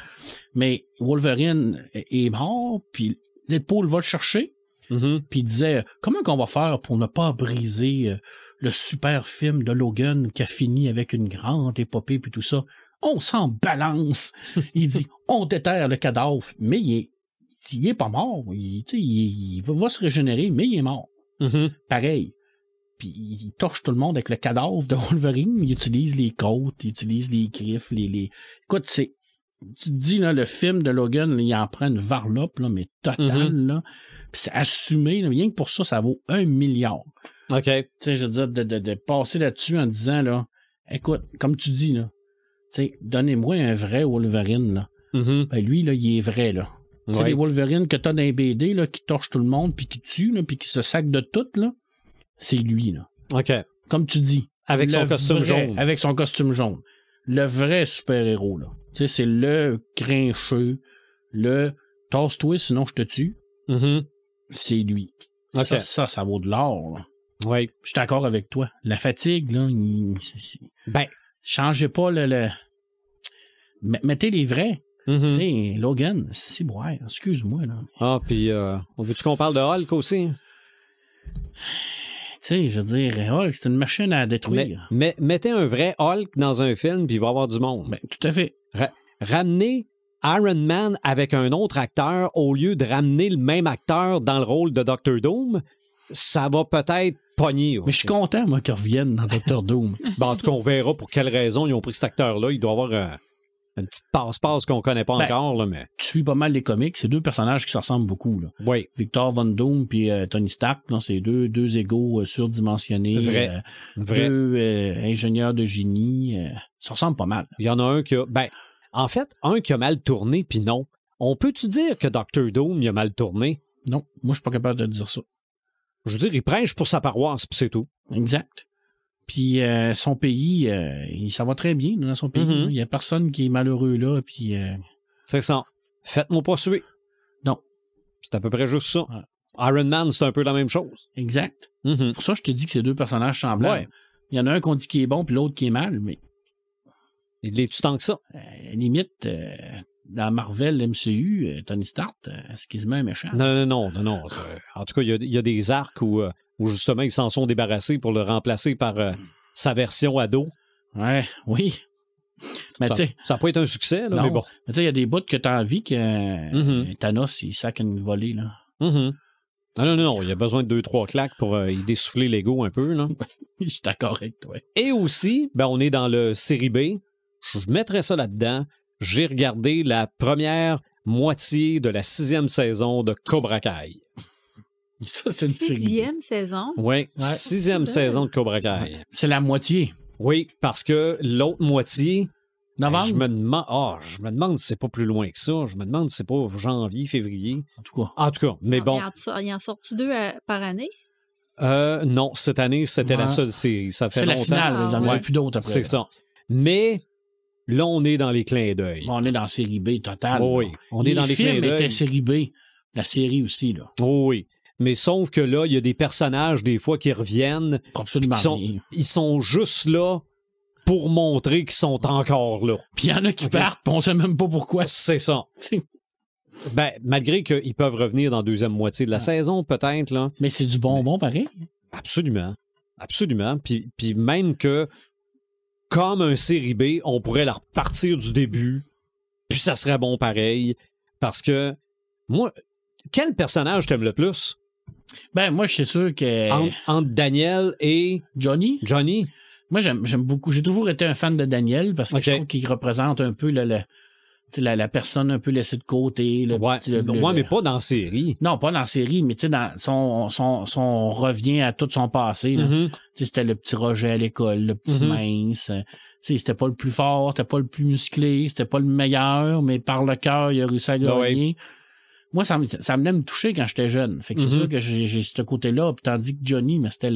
Mais Wolverine est mort, puis Deadpool va le chercher, puis il disait, comment qu'on va faire pour ne pas briser le super film de Logan qui a fini avec une grande épopée puis tout ça? On s'en balance. Il dit, on déterre le cadavre, mais il est pas mort. Il va se régénérer, mais il est mort. Pareil. Puis il torche tout le monde avec le cadavre de Wolverine. Il utilise les côtes, il utilise les griffes, Écoute, tu te dis, là, le film de Logan, là, il en prend une varlope, là, mais totale, là. Puis c'est assumé, là, rien que pour ça, ça vaut 1 milliard. OK. Tu sais, je veux dire, de passer là-dessus en disant, là, écoute, comme tu dis, là, tu sais, donnez-moi un vrai Wolverine, là. Ben lui, là, il est vrai, là. Tu sais, les Wolverines que t'as dans les BD, là, qui torchent tout le monde, puis qui tuent, là, puis qui se sacent de tout, là, c'est lui, là. OK. Comme tu dis. Avec son costume jaune. Avec son costume jaune. Le vrai super-héros, là. Tu sais, c'est le grincheux, le tasse-toi, sinon je te tue. C'est lui. Okay. Ça vaut de l'or, là. Oui. Je suis d'accord avec toi. La fatigue, là, ben, changez pas mettez les vrais. Tu sais, Logan, c'est boire, excuse-moi, là. Ah, puis, veux-tu qu'on parle de Hulk aussi? Tu sais, je veux dire, Hulk, c'est une machine à détruire. Mais mettez un vrai Hulk dans un film, puis il va y avoir du monde. Ben, tout à fait. Ramenez Iron Man avec un autre acteur au lieu de ramener le même acteur dans le rôle de Dr. Doom, ça va peut-être pogner. Aussi. Mais je suis content, moi, qu'ils reviennent dans Dr. Doom. Ben, en tout cas, on verra pour quelle raison ils ont pris cet acteur-là. Il doit avoir une petite passe-passe qu'on connaît pas encore. Là, mais... Tu suis pas mal les comics. C'est deux personnages qui se ressemblent beaucoup. Là. Oui. Victor Von Doom puis Tony Stark, c'est deux égaux surdimensionnés. Vrai. Deux ingénieurs de génie. Ça ressemble pas mal. Il y en a un qui a... Ben, en fait, un qui a mal tourné, puis non. On peut-tu dire que Dr. Doom il a mal tourné? Non, moi, je suis pas capable de dire ça. Je veux dire, il prêche pour sa paroisse, puis c'est tout. Exact. Puis son pays, ça va très bien dans son pays. Il n'y a personne qui est malheureux là. Puis, c'est ça. Faites-moi pas suer. Non. C'est à peu près juste ça. Ouais. Iron Man, c'est un peu la même chose. Exact. Pour ça, je te dis que c'est deux personnages semblables. Ouais. Il y en a un qu'on dit qui est bon, puis l'autre qui est mal, mais... Il l'est-tu tant que ça? Limite, dans Marvel, MCU, Tony Stark, c'est quasiment méchant. Non. En tout cas, il y a des arcs où justement, ils s'en sont débarrassés pour le remplacer par sa version ado. Oui. Mais ça n'a pas été un succès, là, non, mais bon. Mais tu sais, il y a des bouts que tu as envie que Thanos, il sac une volée, là. Non. Il y a besoin de 2-3 claques pour y dessouffler l'ego un peu, là. Je suis d'accord avec toi. Et aussi, on est dans le série B. Je mettrais ça là-dedans. J'ai regardé la première moitié de la 6e saison de Cobra Kai. Ça, c'est une 6e saison? Oui, 6e saison de Cobra Kai. Ouais. C'est la moitié. Oui, parce que l'autre moitié... Novembre? Je me demande si c'est pas plus loin que ça. Je me demande si c'est pas janvier, février. En tout cas, mais bon. Il en sort-tu 2 par année? Non, cette année, c'était la seule série. Ça fait longtemps. C'est la finale, il n'y en a plus d'autres après. C'est ça. Mais... Là, on est dans les clins d'œil. On est dans série B totale. Oui, on est dans les clins d'œil. Les films étaient série B. La série aussi, là. Oh oui. Mais sauf que là, il y a des personnages, des fois, qui reviennent. Absolument rien. Ils sont juste là pour montrer qu'ils sont encore là. Puis il y en a qui partent, puis on sait même pas pourquoi. C'est ça. Ben, malgré qu'ils peuvent revenir dans la deuxième moitié de la saison, peut-être, là. Mais c'est du bonbon, pareil. Absolument. Absolument. Puis même que, comme un série B, on pourrait la repartir du début, puis ça serait bon pareil. Parce que, moi, quel personnage t'aimes le plus? Ben, moi, je suis sûr que... Entre Daniel et... Johnny? Moi, j'aime beaucoup. J'ai toujours été un fan de Daniel parce que je trouve qu'il représente un peu la personne un peu laissée de côté. Mais pas dans la série. Non, pas dans la série, mais tu sais, dans son revient à tout son passé. Mm-hmm. C'était le petit Roger à l'école, le petit mince. C'était pas le plus fort, c'était pas le plus musclé, c'était pas le meilleur, mais par le cœur, il a réussi à gagner. Moi, ça venait me toucher quand j'étais jeune. Fait que c'est sûr que j'ai ce côté-là. Puis tandis que Johnny, mais c'était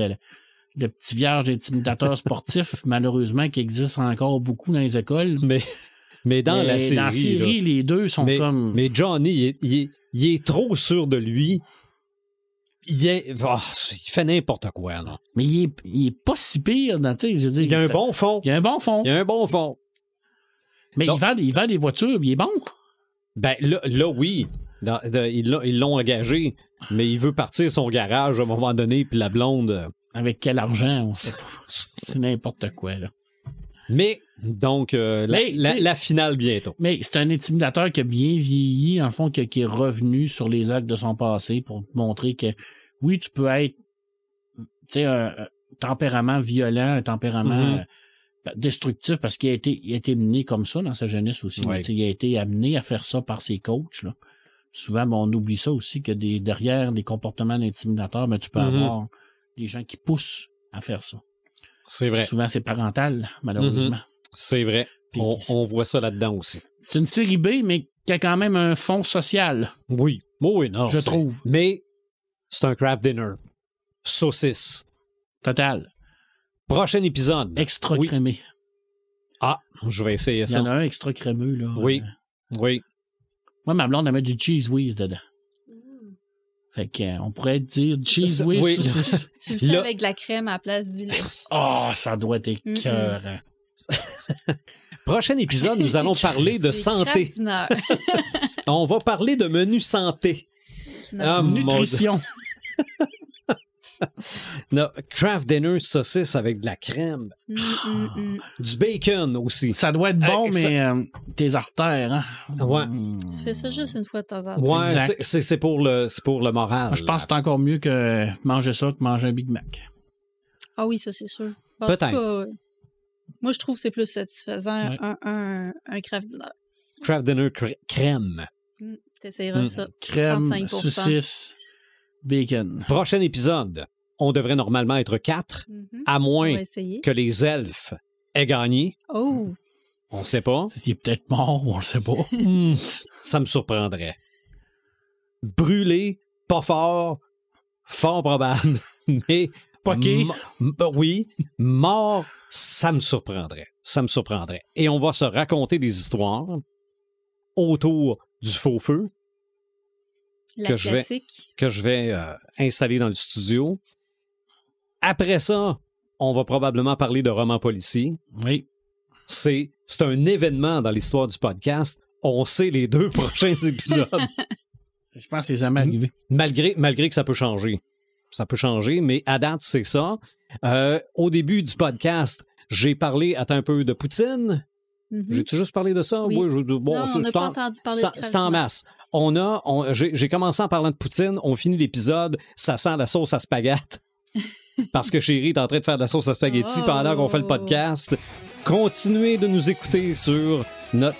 le petit vierge intimidateur sportif, malheureusement, qui existe encore beaucoup dans les écoles. Mais dans la série... Dans la série, les deux sont comme... Mais Johnny, il est trop sûr de lui. Il fait n'importe quoi, là. Mais il est pas si pire. Il y a un bon fond. Il y a un bon fond. Mais donc, il vend des voitures, il est bon. Ben là oui. Ils l'ont engagé, mais il veut partir son garage à un moment donné, puis la blonde... Avec quel argent, on sait pas. C'est n'importe quoi, là. Mais, donc, la finale bientôt. Mais c'est un intimidateur qui a bien vieilli, en fond, qui est revenu sur les actes de son passé pour montrer que, oui, tu peux être, un tempérament violent, un tempérament destructif, parce qu'il a été mené comme ça dans sa jeunesse aussi. Ouais. Il a été amené à faire ça par ses coachs, là. Souvent, on oublie ça aussi, que derrière les comportements d'intimidateurs, tu peux avoir des gens qui poussent à faire ça. C'est vrai. Souvent, c'est parental, malheureusement. C'est vrai. On voit ça là-dedans aussi. C'est une série B, mais qui a quand même un fond social. Oui. Oui, non. Je trouve. Mais c'est un craft dinner. Saucisse. Total. Prochain épisode. Extra crémé. Ah, je vais essayer ça. Il y en a un extra crémeux, là. Oui. Oui. Moi, ma blonde, elle met du cheese whiz dedans. Fait qu'on pourrait dire cheese whiz. Oui. Tu le fais avec de la crème à la place du lait. Oh, ça doit être écœurant. Prochain épisode, nous allons parler de santé. On va parler de menu santé. Nutrition. Non, craft dinner saucisse avec de la crème. Du bacon aussi. Ça doit être bon, mais tes artères, hein? Ouais. Tu fais ça juste une fois de temps en temps. Ouais, c'est pour le moral. Moi, je pense que c'est encore mieux que manger ça que manger un Big Mac. Ah oui, ça c'est sûr. Peut-être. En tout cas, moi, je trouve que c'est plus satisfaisant un craft dinner. Craft dinner crème. T'essayeras ça. Crème, 35%. Saucisse, bacon. Prochain épisode, on devrait normalement être 4, à moins que les elfes aient gagné. Oh! On ne sait pas. Il est peut-être mort, on ne sait pas. Ça me surprendrait. Brûlé, pas fort probable, mais... Poqué. Oui, mort, ça me surprendrait. Ça me surprendrait. Et on va se raconter des histoires autour du faux feu. Que je vais installer dans le studio. Après ça, on va probablement parler de romans policiers. Oui. C'est un événement dans l'histoire du podcast. On sait les 2 prochains épisodes. Je pense que c'est jamais arrivé. Malgré que ça peut changer. Ça peut changer, mais à date, c'est ça. Au début du podcast, j'ai parlé un peu de Poutine. J'ai-tu juste parlé de ça? Oui. Non, on n'a pas entendu parler de c'est en masse. J'ai commencé en parlant de Poutine. On finit l'épisode, ça sent la sauce à spaghetti. Parce que Chérie est en train de faire de la sauce à spaghetti pendant qu'on fait le podcast. Continuez de nous écouter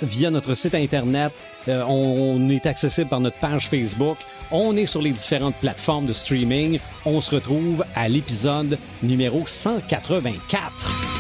via notre site Internet. On est accessible par notre page Facebook. On est sur les différentes plateformes de streaming. On se retrouve à l'épisode numéro 184.